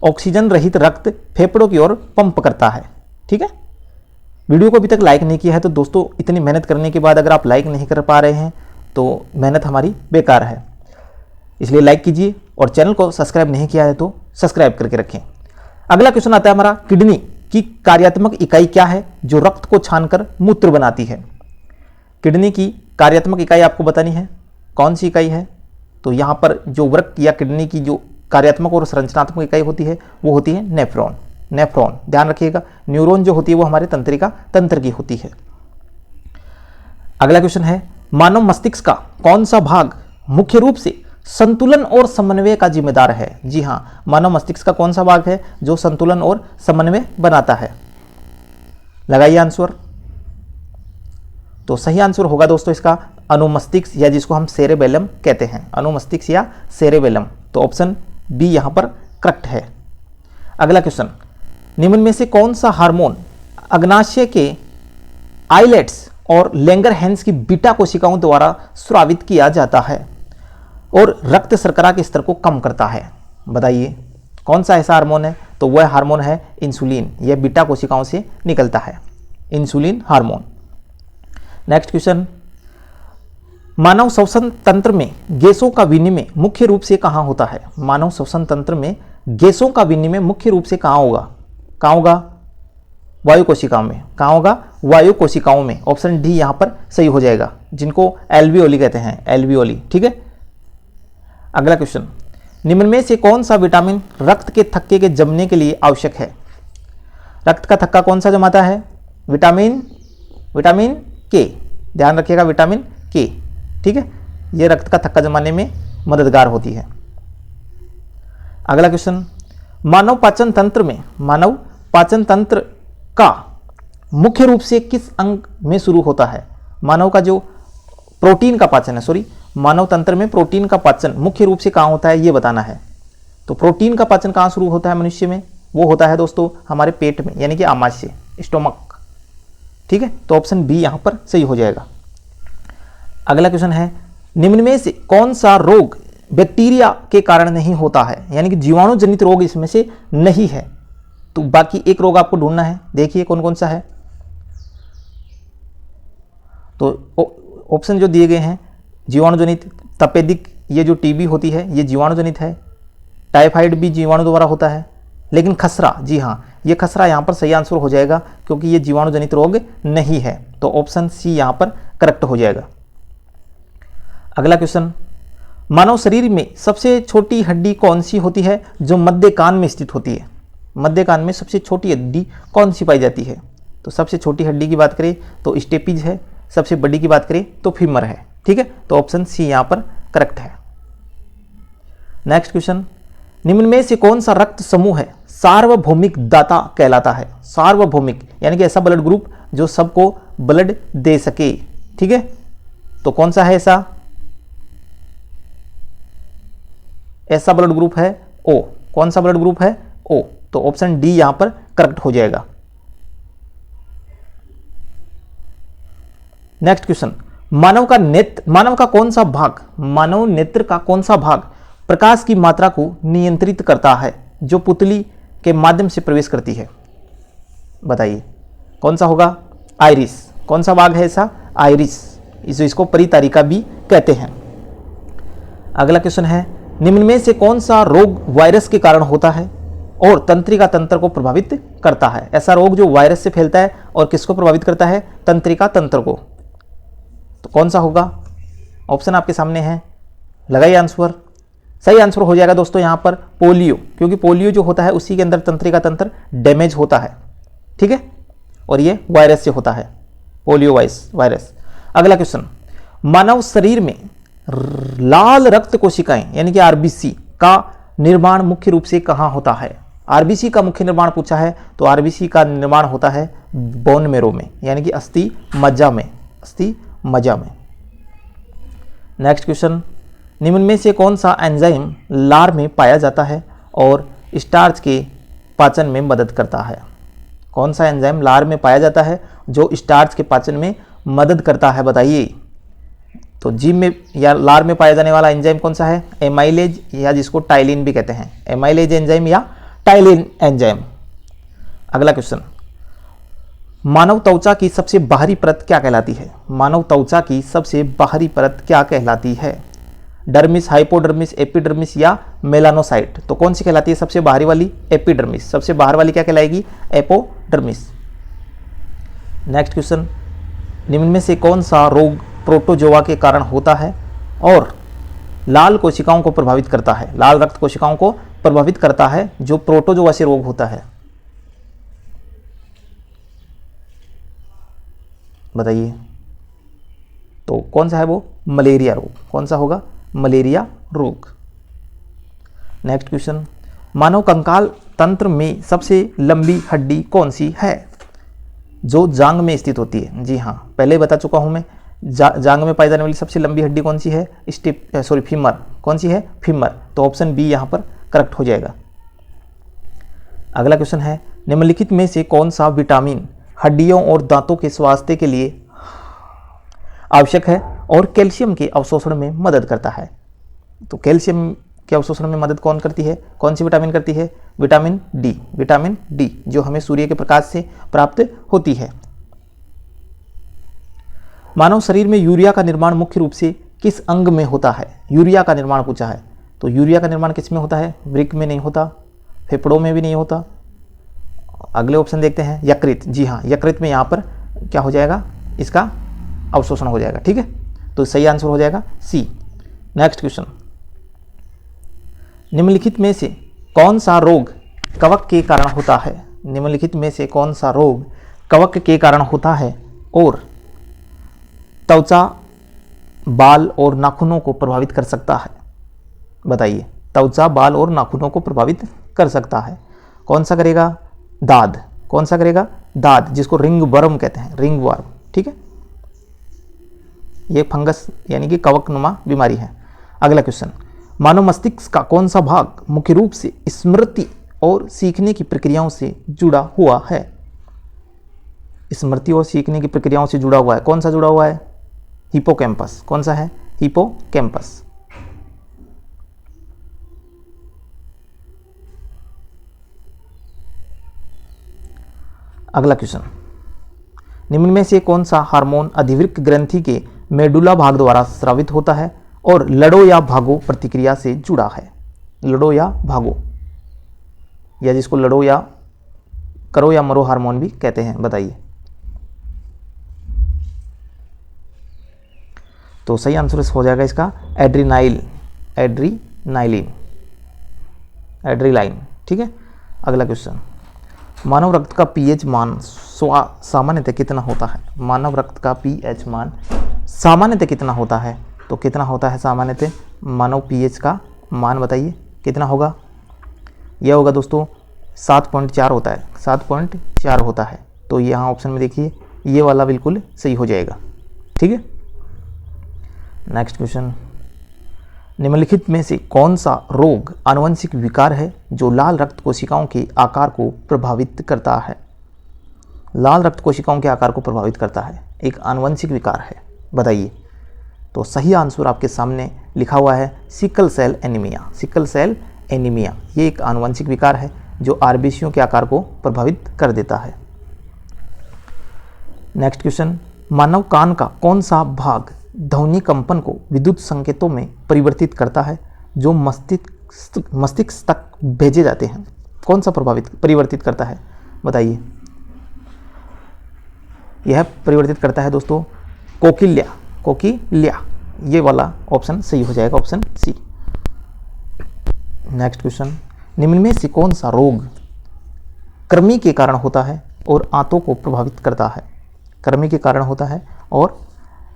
Speaker 1: ऑक्सीजन रहित रक्त फेफड़ों की ओर पंप करता है। ठीक है, वीडियो को अभी तक लाइक नहीं किया है तो दोस्तों इतनी मेहनत करने के बाद अगर आप लाइक नहीं कर पा रहे हैं तो मेहनत हमारी बेकार है, इसलिए लाइक कीजिए और चैनल को सब्सक्राइब नहीं किया है तो सब्सक्राइब करके रखें। अगला क्वेश्चन आता है हमारा, किडनी की कार्यात्मक इकाई क्या है जो रक्त को छानकर मूत्र बनाती है? किडनी की कार्यात्मक इकाई आपको बतानी है, कौन सी इकाई है? तो यहाँ पर जो वृक्क या किडनी की जो कार्यात्मक और संरचनात्मक इकाई होती है वो होती है नेफ्रॉन। नेफ्रॉन, ध्यान रखिएगा, न्यूरॉन जो होती है वो हमारे तंत्रिका तंत्र की होती है। अगला क्वेश्चन है, मानव मस्तिष्क का कौन सा भाग मुख्य रूप से संतुलन और समन्वय का जिम्मेदार है? जी हाँ, मानव मस्तिष्क का कौन सा भाग है जो संतुलन और समन्वय बनाता है? लगाइए आंसर। तो सही आंसर होगा दोस्तों इसका अनुमस्तिष्क, या जिसको हम सेरेबेलम कहते हैं, अनुमस्तिष्क या सेरेबेलम। तो ऑप्शन बी यहां पर करेक्ट है। अगला क्वेश्चन, निम्न में से कौन सा हार्मोन अग्नाशय के आइलेट्स और लैंगरहैंस की बीटा कोशिकाओं द्वारा स्रावित किया जाता है और रक्त शर्करा के स्तर को कम करता है? बताइए कौन सा ऐसा हार्मोन है? तो वह हार्मोन है इंसुलिन। यह बीटा कोशिकाओं से निकलता है, इंसुलिन हार्मोन। नेक्स्ट क्वेश्चन, मानव श्वसन तंत्र में गैसों का विनिमय मुख्य रूप से कहाँ होता है? मानव श्वसन तंत्र में गैसों का विनिमय मुख्य रूप से कहाँ होगा? कहाँ होगा? वायु कोशिकाओं में। कहाँ होगा? वायु कोशिकाओं में। ऑप्शन डी यहाँ पर सही हो जाएगा, जिनको एल्वियोली कहते हैं, एल्वियोली। ठीक है, अगला क्वेश्चन, निम्न में से कौन सा विटामिन रक्त के थक्के के जमने के लिए आवश्यक है? रक्त का थक्का कौन सा जमाता है? विटामिन के, ध्यान रखिएगा, विटामिन के। ठीक है, ये रक्त का थक्का जमाने में मददगार होती है। अगला क्वेश्चन, मानव पाचन तंत्र का मुख्य रूप से किस अंग में शुरू होता है? मानव का जो प्रोटीन का पाचन है, सॉरी, मानव तंत्र में प्रोटीन का पाचन मुख्य रूप से कहाँ होता है ये बताना है। तो प्रोटीन का पाचन कहाँ शुरू होता है मनुष्य में? वो होता है दोस्तों हमारे पेट में, यानी कि आमाशय, स्टोमक। ठीक है, तो ऑप्शन बी यहाँ पर सही हो जाएगा। अगला क्वेश्चन है, निम्न में से कौन सा रोग बैक्टीरिया के कारण नहीं होता है? यानी कि जीवाणु जनित रोग इसमें से नहीं है। तो बाकी एक रोग आपको ढूंढना है, देखिए कौन कौन सा है। तो ऑप्शन जो दिए गए हैं, जीवाणु जनित, तपेदिक, ये जो टीबी होती है ये जीवाणु जनित है, टाइफाइड भी जीवाणु द्वारा होता है, लेकिन खसरा, जी हाँ, ये खसरा यहाँ पर सही आंसर हो जाएगा क्योंकि ये जीवाणु जनित रोग नहीं है। तो ऑप्शन सी यहाँ पर करेक्ट हो जाएगा। अगला क्वेश्चन, मानव शरीर में सबसे छोटी हड्डी कौन सी होती है जो मध्य कान में स्थित होती है? मध्य कान में सबसे छोटी हड्डी कौन सी पाई जाती है? तो सबसे छोटी हड्डी की बात करें तो स्टेपिज है, सबसे बड़ी की बात करें तो फीमर है। ठीक है, तो ऑप्शन सी यहाँ पर करेक्ट है। नेक्स्ट क्वेश्चन, निम्न में से कौन सा रक्त समूह है सार्वभौमिक दाता कहलाता है? सार्वभौमिक यानी कि ऐसा ब्लड ग्रुप जो सबको ब्लड दे सके। ठीक है, तो कौन सा है ऐसा ब्लड ग्रुप है? ओ। कौन सा ब्लड ग्रुप है? ओ। तो ऑप्शन डी यहां पर करेक्ट हो जाएगा। नेक्स्ट क्वेश्चन, मानव का कौन सा भाग, मानव नेत्र का कौन सा भाग प्रकाश की मात्रा को नियंत्रित करता है जो पुतली के माध्यम से प्रवेश करती है? बताइए कौन सा होगा? आइरिस। कौन सा भाग है ऐसा? आइरिस, इसको परितारिका भी कहते हैं। अगला क्वेश्चन है, निम्न में से कौन सा रोग वायरस के कारण होता है और तंत्रिका तंत्र को प्रभावित करता है? ऐसा रोग जो वायरस से फैलता है और किसको प्रभावित करता है? तंत्रिका तंत्र को। तो कौन सा होगा? ऑप्शन आपके सामने है, लगाइए आंसर। सही आंसर हो जाएगा दोस्तों यहाँ पर पोलियो, क्योंकि पोलियो जो होता है उसी के अंदर तंत्रिका तंत्र डैमेज होता है। ठीक है, और ये वायरस से होता है, पोलियो वायरस। अगला क्वेश्चन, मानव शरीर में लाल रक्त कोशिकाएं यानी कि आरबीसी का निर्माण मुख्य रूप से कहाँ होता है? आरबीसी का मुख्य निर्माण पूछा है तो आरबीसी का निर्माण होता है बोन मैरो में, यानी कि अस्थि मज्जा में, अस्थि मज्जा में। नेक्स्ट क्वेश्चन, निम्न में से कौन सा एंजाइम लार में पाया जाता है और स्टार्च के पाचन में मदद करता है? कौन सा एंजाइम लार में पाया जाता है जो स्टार्च के पाचन में मदद करता है? बताइए। तो जीम में या लार में पाया जाने वाला एंजाइम कौन सा है? एमाइलेज, या जिसको टाइलिन भी कहते हैं, एमाइलेज एंजाइम या टाइलिन एंजाइम। अगला क्वेश्चन, मानव त्वचा की सबसे बाहरी परत क्या कहलाती है? मानव त्वचा की सबसे बाहरी परत क्या कहलाती है? डर्मिस, हाइपोडर्मिस, एपिडर्मिस या मेलानोसाइट? तो कौन सी कहलाती है सबसे बाहरी वाली? एपिडर्मिस। सबसे बाहर वाली क्या कहलाएगी? एपोडर्मिस। नेक्स्ट क्वेश्चन, निम्न में से कौन सा रोग प्रोटोजोआ के कारण होता है और लाल कोशिकाओं को प्रभावित करता है? लाल रक्त कोशिकाओं को प्रभावित करता है जो प्रोटोजोआ से रोग होता है, बताइए। तो कौन सा है वो? मलेरिया रोग। कौन सा होगा? मलेरिया रोग। नेक्स्ट क्वेश्चन, मानव कंकाल तंत्र में सबसे लंबी हड्डी कौन सी है जो जांग में स्थित होती है? जी हाँ, पहले बता चुका हूं मैं, जांग में पाई जाने वाली सबसे लंबी हड्डी कौन सी है? फीमर। कौन सी है? फीमर। तो ऑप्शन बी यहां पर करेक्ट हो जाएगा। अगला क्वेश्चन है, निम्नलिखित में से कौन सा विटामिन हड्डियों और दांतों के स्वास्थ्य के लिए आवश्यक है और कैल्शियम के अवशोषण में मदद करता है? तो कैल्शियम के अवशोषण में मदद कौन करती है? कौन सी विटामिन करती है? Vitamin D. विटामिन डी जो हमें सूर्य के प्रकाश से प्राप्त होती है। मानव शरीर में यूरिया का निर्माण मुख्य रूप से किस अंग में होता है? यूरिया का निर्माण पूछा है, तो यूरिया का निर्माण किस में होता है? वृक्क में नहीं होता, फेफड़ों में भी नहीं होता। अगले ऑप्शन देखते हैं, यकृत। जी हाँ, यकृत में यहाँ पर क्या हो जाएगा? इसका अवशोषण हो जाएगा। ठीक है, तो सही आंसर हो जाएगा सी। नेक्स्ट क्वेश्चन, निम्नलिखित में से कौन सा रोग कवक के कारण होता है? निम्नलिखित में से कौन सा रोग कवक के कारण होता है और त्वचा, बाल और नाखूनों को प्रभावित कर सकता है? बताइए। त्वचा, बाल और नाखूनों को प्रभावित कर सकता है। कौन सा करेगा? दाद। कौन सा करेगा? दाद, जिसको रिंग वर्म कहते हैं, रिंग वर्म। ठीक है, ये फंगस यानी कि कवकनुमा बीमारी है। अगला क्वेश्चन, मानव मस्तिष्क का कौन सा भाग मुख्य रूप से स्मृति और सीखने की प्रक्रियाओं से जुड़ा हुआ है? स्मृति और सीखने की प्रक्रियाओं से जुड़ा हुआ है, कौन सा जुड़ा हुआ है? हिपोकैम्पस। कौन सा है? हिपोकैम्पस। अगला क्वेश्चन, निम्न में से कौन सा हार्मोन अधिवृक्क ग्रंथि के मेडुला भाग द्वारा स्रावित होता है और लड़ो या भागो प्रतिक्रिया से जुड़ा है? लड़ो या भागो, या जिसको लड़ो या करो या मरो हार्मोन भी कहते हैं, बताइए। तो सही आंसर हो जाएगा इसका एड्रीनाइन। ठीक है, अगला क्वेश्चन, मानव रक्त का पीएच मान सामान्यतः कितना होता है? मानव रक्त का पीएच मान सामान्यतः कितना होता है? तो कितना होता है सामान्यतः मानव पीएच का मान, बताइए कितना होगा? यह होगा दोस्तों 7.4 होता है, 7.4 होता है। तो यहाँ ऑप्शन में देखिए ये वाला बिल्कुल सही हो जाएगा। ठीक है, नेक्स्ट क्वेश्चन, निम्नलिखित में से कौन सा रोग आनुवंशिक विकार है जो लाल रक्त कोशिकाओं के आकार को प्रभावित करता है? लाल रक्त कोशिकाओं के आकार को प्रभावित करता है, एक आनुवंशिक विकार है, बताइए। तो सही आंसर आपके सामने लिखा हुआ है sickle cell anaemia. Sickle cell anaemia ये एक आनुवंशिक विकार है जो आरबीसियों के आकार को प्रभावित कर देता है। नेक्स्ट क्वेश्चन, मानव कान का कौन सा भाग ध्वनि कंपन को विद्युत संकेतों में परिवर्तित करता है जो मस्तिष्क तक भेजे जाते हैं? कौन सा परिवर्तित करता है, बताइए। यह परिवर्तित करता है दोस्तों कोकिलिया। ये वाला ऑप्शन सही हो जाएगा, ऑप्शन सी। नेक्स्ट क्वेश्चन, निम्न में से कौन सा रोग कृमि के कारण होता है और आंतों को प्रभावित करता है? कृमि के कारण होता है और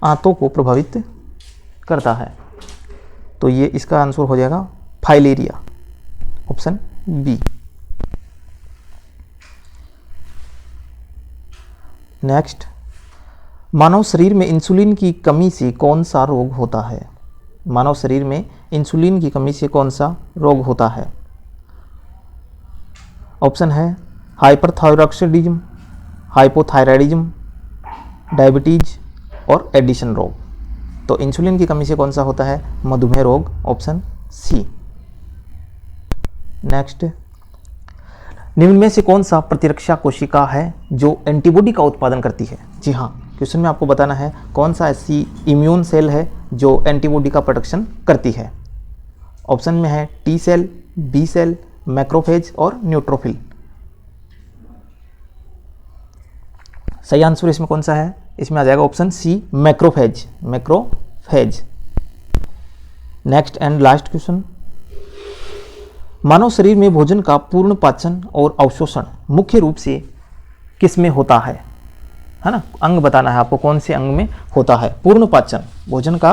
Speaker 1: आंतों को प्रभावित करता है। तो ये इसका आंसर हो जाएगा फाइलेरिया, ऑप्शन बी। नेक्स्ट, मानव शरीर में इंसुलिन की कमी से कौन सा रोग होता है? मानव शरीर में इंसुलिन की कमी से कौन सा रोग होता है? ऑप्शन है हाइपरथायरॉक्सिडिज्म, हाइपोथायराइडिज्म, डायबिटीज और एडिशन रोग। तो इंसुलिन की कमी से कौन सा होता है? मधुमेह रोग, ऑप्शन सी। नेक्स्ट, निम्न में से कौन सा प्रतिरक्षा कोशिका है जो एंटीबॉडी का उत्पादन करती है? जी हाँ, क्वेश्चन में आपको बताना है कौन सा ऐसी इम्यून सेल है जो एंटीबॉडी का प्रोडक्शन करती है। ऑप्शन में है T cell, B cell, macrophage और न्यूट्रोफिल। सही आंसर इसमें कौन सा है? इसमें आ जाएगा option C, macrophage. Next and last question, मानव शरीर में भोजन का पूर्ण पाचन और अवशोषण मुख्य रूप से किस में होता है ना? अंग बताना है आपको, कौन से अंग में होता है पूर्ण पाचन? भोजन का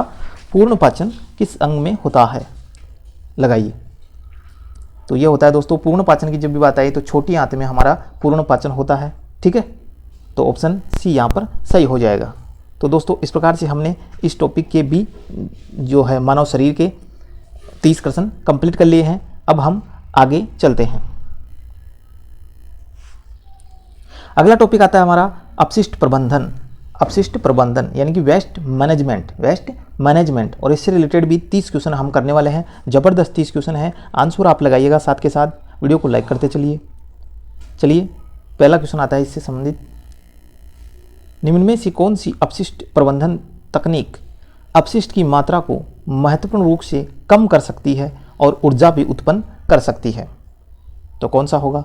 Speaker 1: पूर्ण पाचन किस अंग में होता है, लगाइए। तो ये होता है दोस्तों, पूर्ण पाचन की जब भी बात आई तो छोटी आंत में हमारा पूर्ण पाचन होता है। ठीक है, तो ऑप्शन सी यहाँ पर सही हो जाएगा। तो दोस्तों इस प्रकार से हमने इस टॉपिक के भी जो है मानव शरीर के 30 क्वेश्चन कंप्लीट कर लिए हैं। अब हम आगे चलते हैं। अगला टॉपिक आता है हमारा अपशिष्ट प्रबंधन यानी कि वेस्ट मैनेजमेंट और इससे रिलेटेड भी 30 क्वेश्चन हम करने वाले हैं। जबरदस्त 30 क्वेश्चन है, आंसर आप लगाइएगा, साथ के साथ वीडियो को लाइक करते चलिए। पहला क्वेश्चन आता है इससे संबंधित, निम्न में से कौन सी अपशिष्ट प्रबंधन तकनीक अपशिष्ट की मात्रा को महत्वपूर्ण रूप से कम कर सकती है और ऊर्जा भी उत्पन्न कर सकती है? तो कौन सा होगा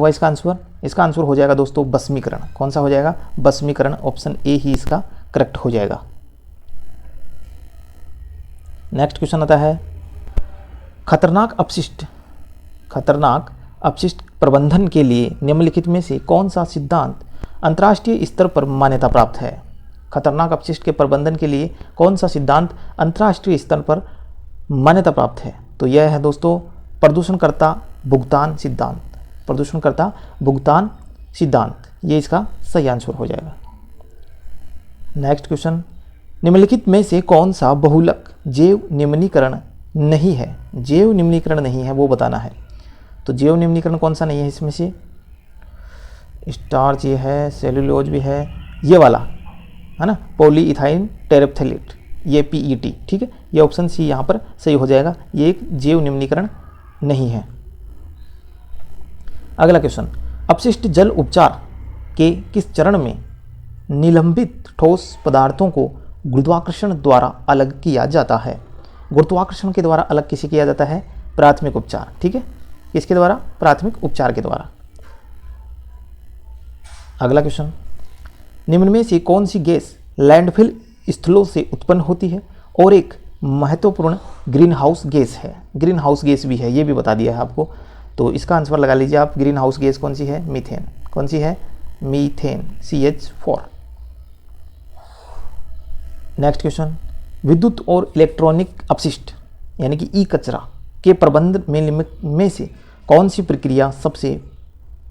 Speaker 1: इसका आंसर? इसका आंसर हो जाएगा दोस्तों भस्मीकरण। कौन सा हो जाएगा? भस्मीकरण, ऑप्शन ए ही इसका करेक्ट हो जाएगा। नेक्स्ट क्वेश्चन आता है, खतरनाक अपशिष्ट प्रबंधन के लिए निम्नलिखित में से कौन सा सिद्धांत अंतर्राष्ट्रीय स्तर पर मान्यता प्राप्त है? खतरनाक अपशिष्ट के प्रबंधन के लिए कौन सा सिद्धांत अंतर्राष्ट्रीय स्तर पर मान्यता प्राप्त है? तो यह है दोस्तों प्रदूषणकर्ता भुगतान सिद्धांत, प्रदूषणकर्ता भुगतान सिद्धांत, ये इसका सही आंसर हो जाएगा। नेक्स्ट क्वेश्चन, निम्नलिखित में से कौन सा बहुलक जैव निम्नीकरण नहीं है? जैव निम्नीकरण नहीं है वो बताना है। तो जैव निम्नीकरण कौन सा नहीं है इसमें से? स्टार्च ये है, सेलुलोज भी है, ये वाला है ना, पॉलीइथाइल टेरेप्थेलेट, ये PET, ठीक है, ये ऑप्शन सी यहाँ पर सही हो जाएगा, ये एक जैव निम्नीकरण नहीं है। अगला क्वेश्चन, अपशिष्ट जल उपचार के किस चरण में निलंबित ठोस पदार्थों को गुरुत्वाकर्षण द्वारा अलग किया जाता है? गुरुत्वाकर्षण के द्वारा अलग किसे किया जाता है? प्राथमिक उपचार, ठीक है, किसके द्वारा? प्राथमिक उपचार के द्वारा। अगला क्वेश्चन, निम्न में से कौन सी गैस लैंडफिल स्थलों से उत्पन्न होती है और एक महत्वपूर्ण ग्रीन हाउस गैस है? ग्रीन हाउस गैस भी है, ये भी बता दिया है आपको, तो इसका आंसर लगा लीजिए आप। ग्रीन हाउस गैस कौन सी है? मीथेन। कौन सी है? Methane, CH4। नेक्स्ट क्वेश्चन, विद्युत और इलेक्ट्रॉनिक अपशिष्ट यानी कि ई कचरा के प्रबंधन में से कौन सी प्रक्रिया सबसे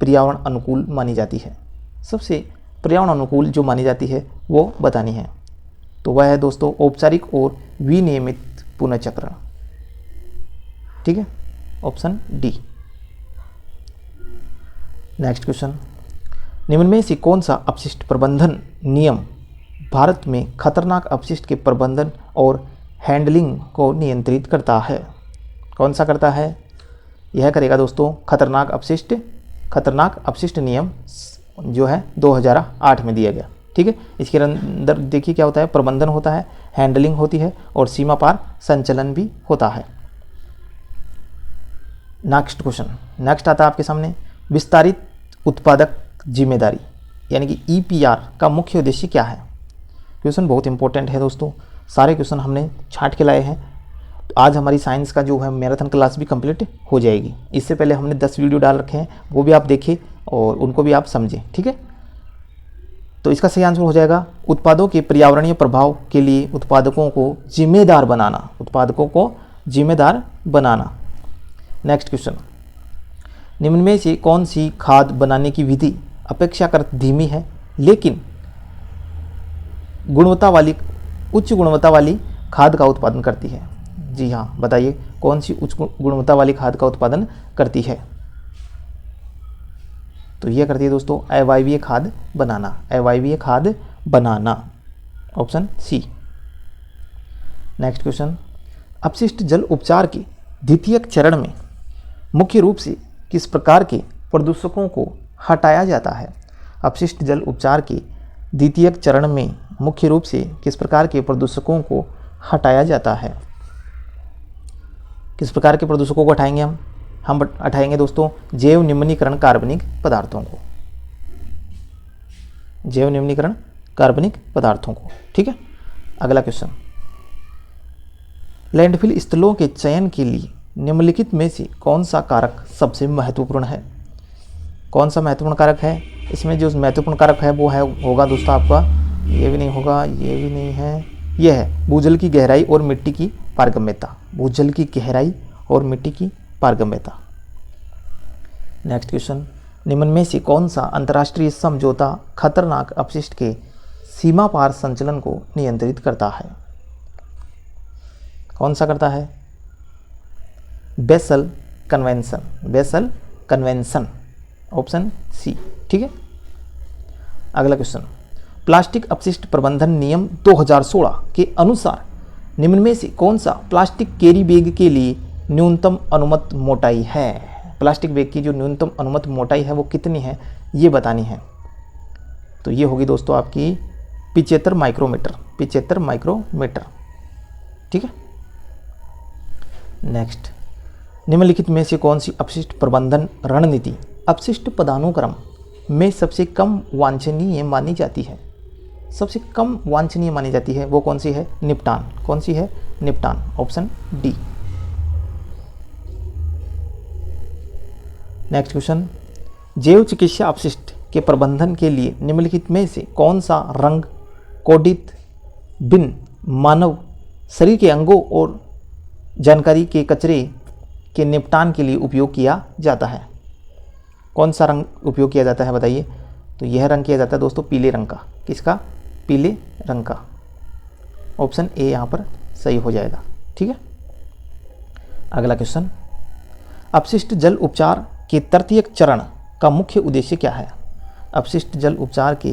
Speaker 1: पर्यावरण अनुकूल मानी जाती है? सबसे पर्यावरण अनुकूल जो मानी जाती है वो बतानी है। तो वह है दोस्तों औपचारिक और विनियमित पुनर्चक्रण, ठीक है, ऑप्शन डी। नेक्स्ट क्वेश्चन, निम्न में से कौन सा अपशिष्ट प्रबंधन नियम भारत में खतरनाक अपशिष्ट के प्रबंधन और हैंडलिंग को नियंत्रित करता है? कौन सा करता है? यह करेगा दोस्तों खतरनाक अपशिष्ट नियम जो है 2008 में दिया गया, ठीक है। इसके अंदर देखिए क्या होता है, प्रबंधन होता है, हैंडलिंग होती है और सीमा पार संचलन भी होता है। नेक्स्ट क्वेश्चन, नेक्स्ट आता है आपके सामने, विस्तारित उत्पादक जिम्मेदारी यानी कि EPR का मुख्य उद्देश्य क्या है? क्वेश्चन बहुत इंपॉर्टेंट है दोस्तों, सारे क्वेश्चन हमने छांट के लाए हैं। तो आज हमारी साइंस का जो है मैराथन क्लास भी कंप्लीट हो जाएगी। इससे पहले हमने 10 वीडियो डाल रखे हैं, वो भी आप देखें और उनको भी आप समझें, ठीक है। तो इसका सही आंसर हो जाएगा उत्पादों के पर्यावरणीय प्रभाव के लिए उत्पादकों को जिम्मेदार बनाना, उत्पादकों को जिम्मेदार बनाना। नेक्स्ट क्वेश्चन, निम्न में से कौन सी खाद बनाने की विधि अपेक्षाकृत धीमी है लेकिन उच्च गुणवत्ता वाली खाद का उत्पादन करती है? जी हाँ, बताइए कौन सी उच्च गुणवत्ता वाली खाद का उत्पादन करती है? तो यह करती है दोस्तों अवायवीय खाद बनाना, अवायवीय खाद बनाना, ऑप्शन सी। नेक्स्ट क्वेश्चन, अपशिष्ट जल उपचार के द्वितीयक चरण में मुख्य रूप से किस प्रकार के प्रदूषकों को हटाया जाता है? अपशिष्ट जल उपचार के द्वितीयक चरण में मुख्य रूप से किस प्रकार के प्रदूषकों को हटाया जाता है? किस प्रकार के प्रदूषकों को हटाएंगे हम हटाएंगे दोस्तों जैव निम्नीकरण कार्बनिक पदार्थों को, जैव निम्नीकरण कार्बनिक पदार्थों को, ठीक है। अगला क्वेश्चन, लैंडफिल स्थलों के चयन के लिए निम्नलिखित में से कौन सा कारक सबसे महत्वपूर्ण है? कौन सा महत्वपूर्ण कारक है? इसमें जो महत्वपूर्ण कारक है वो है होगा दोस्तों आपका, ये भी नहीं होगा, ये भी नहीं है, ये है भूजल की गहराई और मिट्टी की पारगम्यता, भूजल की गहराई और मिट्टी की पारगम्यता। नेक्स्ट क्वेश्चन, निम्न में से कौन सा अंतर्राष्ट्रीय समझौता खतरनाक अपशिष्ट के सीमा पार संचलन को नियंत्रित करता है? कौन सा करता है? Basel convention, Basel convention, option C, ठीक है। अगला क्वेश्चन, प्लास्टिक अपशिष्ट प्रबंधन नियम 2016 के अनुसार निम्न में से कौन सा प्लास्टिक कैरी बैग के लिए न्यूनतम अनुमत मोटाई है? प्लास्टिक बैग की जो न्यूनतम अनुमत मोटाई है वो कितनी है ये बतानी है। तो ये होगी दोस्तों आपकी 75 माइक्रोमीटर, 75 माइक्रोमीटर, ठीक है। नेक्स्ट, निम्नलिखित में से कौन सी अपशिष्ट प्रबंधन रणनीति अपशिष्ट पदानुक्रम में सबसे कम वांछनीय मानी जाती है? सबसे कम वांछनीय मानी जाती है वो कौन सी है? निपटान। कौन सी है? निपटान, ऑप्शन डी। नेक्स्ट क्वेश्चन, जैव चिकित्सा अपशिष्ट के प्रबंधन के लिए निम्नलिखित में से कौन सा रंग कोडित बिन मानव शरीर के अंगों और जानकारी के कचरे के निपटान के लिए उपयोग किया जाता है? कौन सा रंग उपयोग किया जाता है बताइए? तो यह रंग किया जाता है दोस्तों पीले रंग का। किसका? पीले रंग का। ऑप्शन ए यहाँ पर सही हो जाएगा। ठीक है, अगला क्वेश्चन, अपशिष्ट जल उपचार के तृतीयक चरण का मुख्य उद्देश्य क्या है? अपशिष्ट जल उपचार के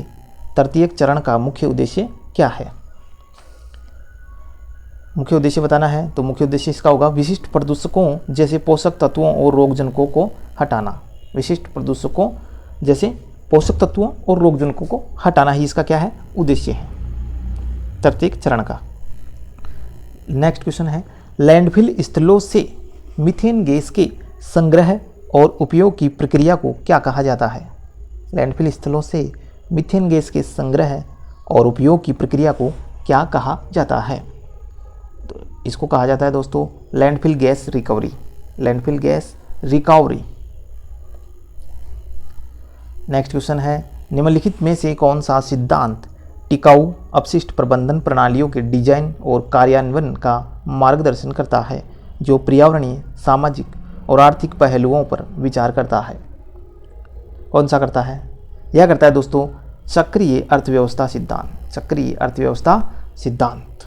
Speaker 1: तृतीयक चरण का मुख्य उद्देश्य क्या है? मुख्य उद्देश्य बताना है तो मुख्य उद्देश्य इसका होगा विशिष्ट प्रदूषकों जैसे पोषक तत्वों और रोगजनकों को हटाना। विशिष्ट प्रदूषकों जैसे पोषक तत्वों और रोगजनकों को हटाना ही इसका क्या है? उद्देश्य है तृतीयक चरण का। नेक्स्ट क्वेश्चन है, लैंडफिल स्थलों से मीथेन गैस के संग्रह और उपयोग की प्रक्रिया को क्या कहा जाता है? लैंडफिल स्थलों से मीथेन गैस के संग्रह और उपयोग की प्रक्रिया को क्या कहा जाता है? तो इसको कहा जाता है दोस्तों landfill gas recovery. Landfill gas recovery. Next question है, निम्नलिखित में से कौन सा सिद्धांत टिकाऊ अपशिष्ट प्रबंधन प्रणालियों के डिजाइन और कार्यान्वयन का मार्गदर्शन करता है जो पर्यावरणीय, सामाजिक और आर्थिक पहलुओं पर विचार करता है? कौन सा करता है? यह करता है दोस्तों चक्रीय अर्थव्यवस्था सिद्धांत। चक्रीय अर्थव्यवस्था सिद्धांत।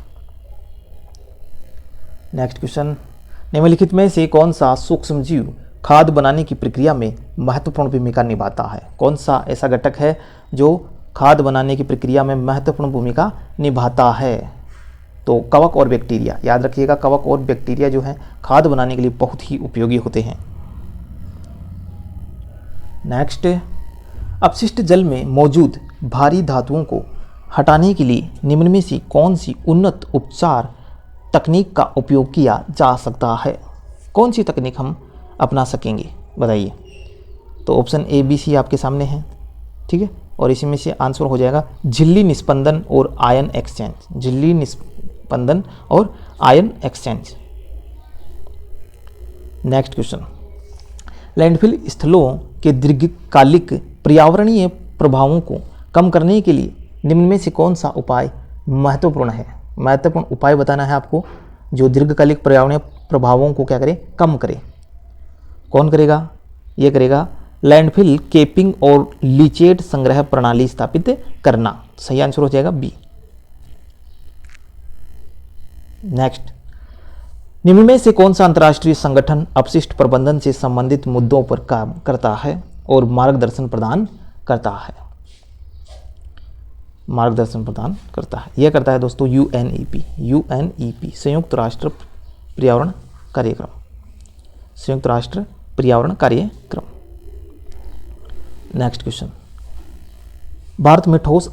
Speaker 1: नेक्स्ट क्वेश्चन, निम्नलिखित में से कौन सा सूक्ष्मजीव खाद बनाने की प्रक्रिया में महत्वपूर्ण भूमिका निभाता है? कौन सा ऐसा घटक है जो खाद बनाने की प्रक्रिया में महत्वपूर्ण भूमिका निभाता है? तो कवक और बैक्टीरिया। याद रखिएगा, कवक और बैक्टीरिया जो है खाद बनाने के लिए बहुत ही उपयोगी होते हैं। नेक्स्ट, अपशिष्ट जल में मौजूद भारी धातुओं को हटाने के लिए निम्न में से कौन सी उन्नत उपचार तकनीक का उपयोग किया जा सकता है? कौन सी तकनीक हम अपना सकेंगे बताइए? तो ऑप्शन ए बी सी आपके सामने है। ठीक है, और इसी में से आंसर हो जाएगा झिल्ली निस्पंदन और आयन एक्सचेंज। झिल्ली निस्पंदन और ion exchange. Next question, landfill स्थलों के दीर्घकालिक पर्यावरणीय प्रभावों को कम करने के लिए निम्न में से कौन सा उपाय महत्वपूर्ण है? महत्वपूर्ण उपाय बताना है आपको जो दीर्घकालिक पर्यावरणीय प्रभावों को क्या करे? कम करे। कौन करेगा? ये करेगा लैंडफिल केपिंग और लीचेट संग्रह प्रणाली स्थापित करना। सही आंसर हो जाएगा बी। नेक्स्ट, निम्न में से कौन सा अंतर्राष्ट्रीय संगठन अपशिष्ट प्रबंधन से संबंधित मुद्दों पर काम करता है और मार्गदर्शन प्रदान करता है? मार्गदर्शन प्रदान करता है, यह करता है दोस्तों यूएनईपी। यूएनईपी संयुक्त राष्ट्र पर्यावरण कार्यक्रम। संयुक्त राष्ट्र पर्यावरण कार्यक्रम। नेक्स्ट क्वेश्चन, भारत में ठोस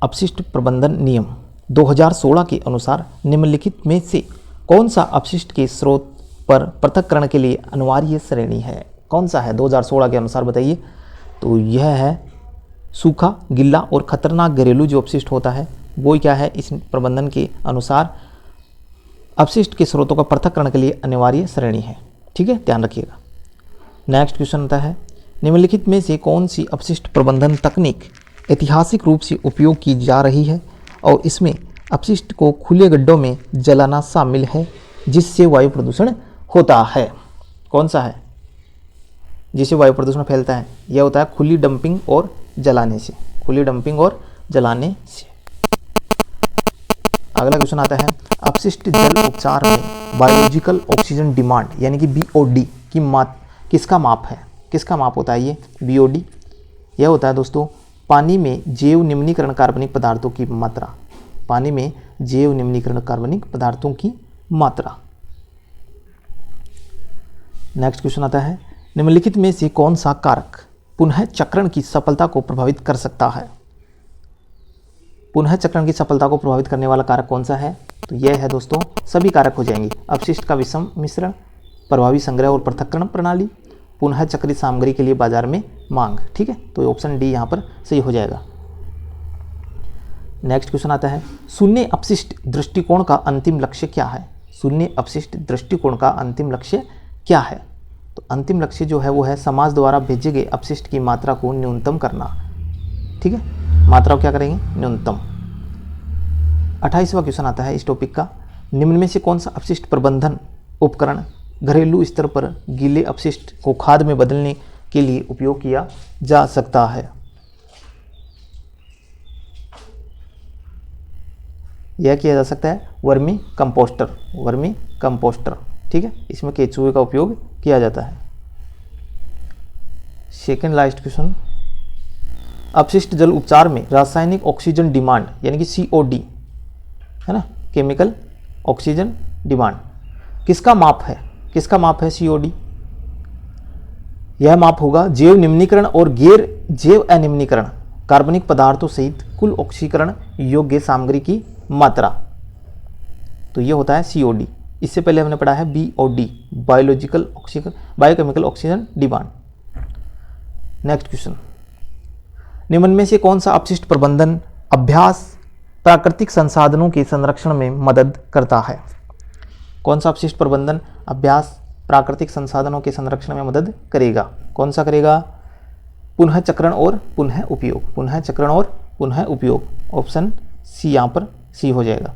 Speaker 1: अपशिष्ट प्रबंधन नियम 2016 के अनुसार निम्नलिखित में से कौन सा अपशिष्ट के स्रोत पर पृथक्करण के लिए अनिवार्य श्रेणी है? कौन सा है 2016 के अनुसार बताइए? तो यह है सूखा, गीला और खतरनाक घरेलू जो अपशिष्ट होता है वो क्या है इस प्रबंधन के अनुसार अपशिष्ट के स्रोतों का पृथक्करण के लिए अनिवार्य श्रेणी है। ठीक है, ध्यान रखिएगा। नेक्स्ट क्वेश्चन आता है, निम्नलिखित में से कौन सी अपशिष्ट प्रबंधन तकनीक ऐतिहासिक रूप से उपयोग की जा रही है और इसमें अपशिष्ट को खुले गड्ढों में जलाना शामिल है जिससे वायु प्रदूषण होता है? कौन सा है जिससे वायु प्रदूषण फैलता है? यह होता है खुली डंपिंग और जलाने से। खुली डंपिंग और जलाने से। अगला क्वेश्चन आता है, अपशिष्ट जल उपचार में बायोलॉजिकल ऑक्सीजन डिमांड यानी कि बीओडी की किसका माप है? किसका माप होता है ये बीओडी? यह होता है दोस्तों पानी में जैव निम्नीकरण कार्बनिक पदार्थों की मात्रा। पानी में जैव निम्नीकरण कार्बनिक पदार्थों की मात्रा। नेक्स्ट क्वेश्चन आता है, निम्नलिखित में से कौन सा कारक पुनः चक्रण की सफलता को प्रभावित कर सकता है? पुनः चक्रण की सफलता को प्रभावित करने वाला कारक कौन सा है? तो यह है दोस्तों सभी कारक हो जाएंगे। अपशिष्ट का विषम मिश्रण, प्रभावी संग्रह और पृथक्करण प्रणाली, पुनः चक्रित सामग्री के लिए बाजार में मांग। ठीक है, तो ऑप्शन डी यहाँ पर सही हो जाएगा। नेक्स्ट क्वेश्चन आता है, शून्य अपशिष्ट दृष्टिकोण का अंतिम लक्ष्य क्या है? शून्य अपशिष्ट दृष्टिकोण का अंतिम लक्ष्य क्या है? तो अंतिम लक्ष्य जो है वो है समाज द्वारा भेजे गए अपशिष्ट की मात्रा को न्यूनतम करना। ठीक है, मात्रा को क्या करेंगे? न्यूनतम। 28वां क्वेश्चन आता है इस टॉपिक का, निम्न में से कौन सा अपशिष्ट प्रबंधन उपकरण घरेलू स्तर पर गीले अपशिष्ट को खाद में बदलने के लिए उपयोग किया जा सकता है। यह किया जा सकता है वर्मी कंपोस्टर, ठीक है, इसमें केचुए का उपयोग किया जाता है। सेकेंड लास्ट क्वेश्चन, अपशिष्ट जल उपचार में रासायनिक ऑक्सीजन डिमांड यानी कि COD है ना, केमिकल ऑक्सीजन डिमांड किसका माप है? COD? यह माप होगा जैव निम्नीकरण और गैर जैव अनिम्नीकरण कार्बनिक पदार्थों सहित कुल ऑक्सीकरण योग्य सामग्री की मात्रा। तो यह होता है COD। इससे पहले हमने पढ़ा है BOD, biochemical oxygen demand. Next question, निम्न में से कौन सा अपशिष्ट प्रबंधन अभ्यास प्राकृतिक संसाधनों के संरक्षण में मदद करता है? कौन सा अपशिष्ट प्रबंधन अभ्यास प्राकृतिक संसाधनों के संरक्षण में मदद करेगा? कौन सा करेगा? पुनः चक्रण और पुनः उपयोग, ऑप्शन C यहाँ पर C हो जाएगा।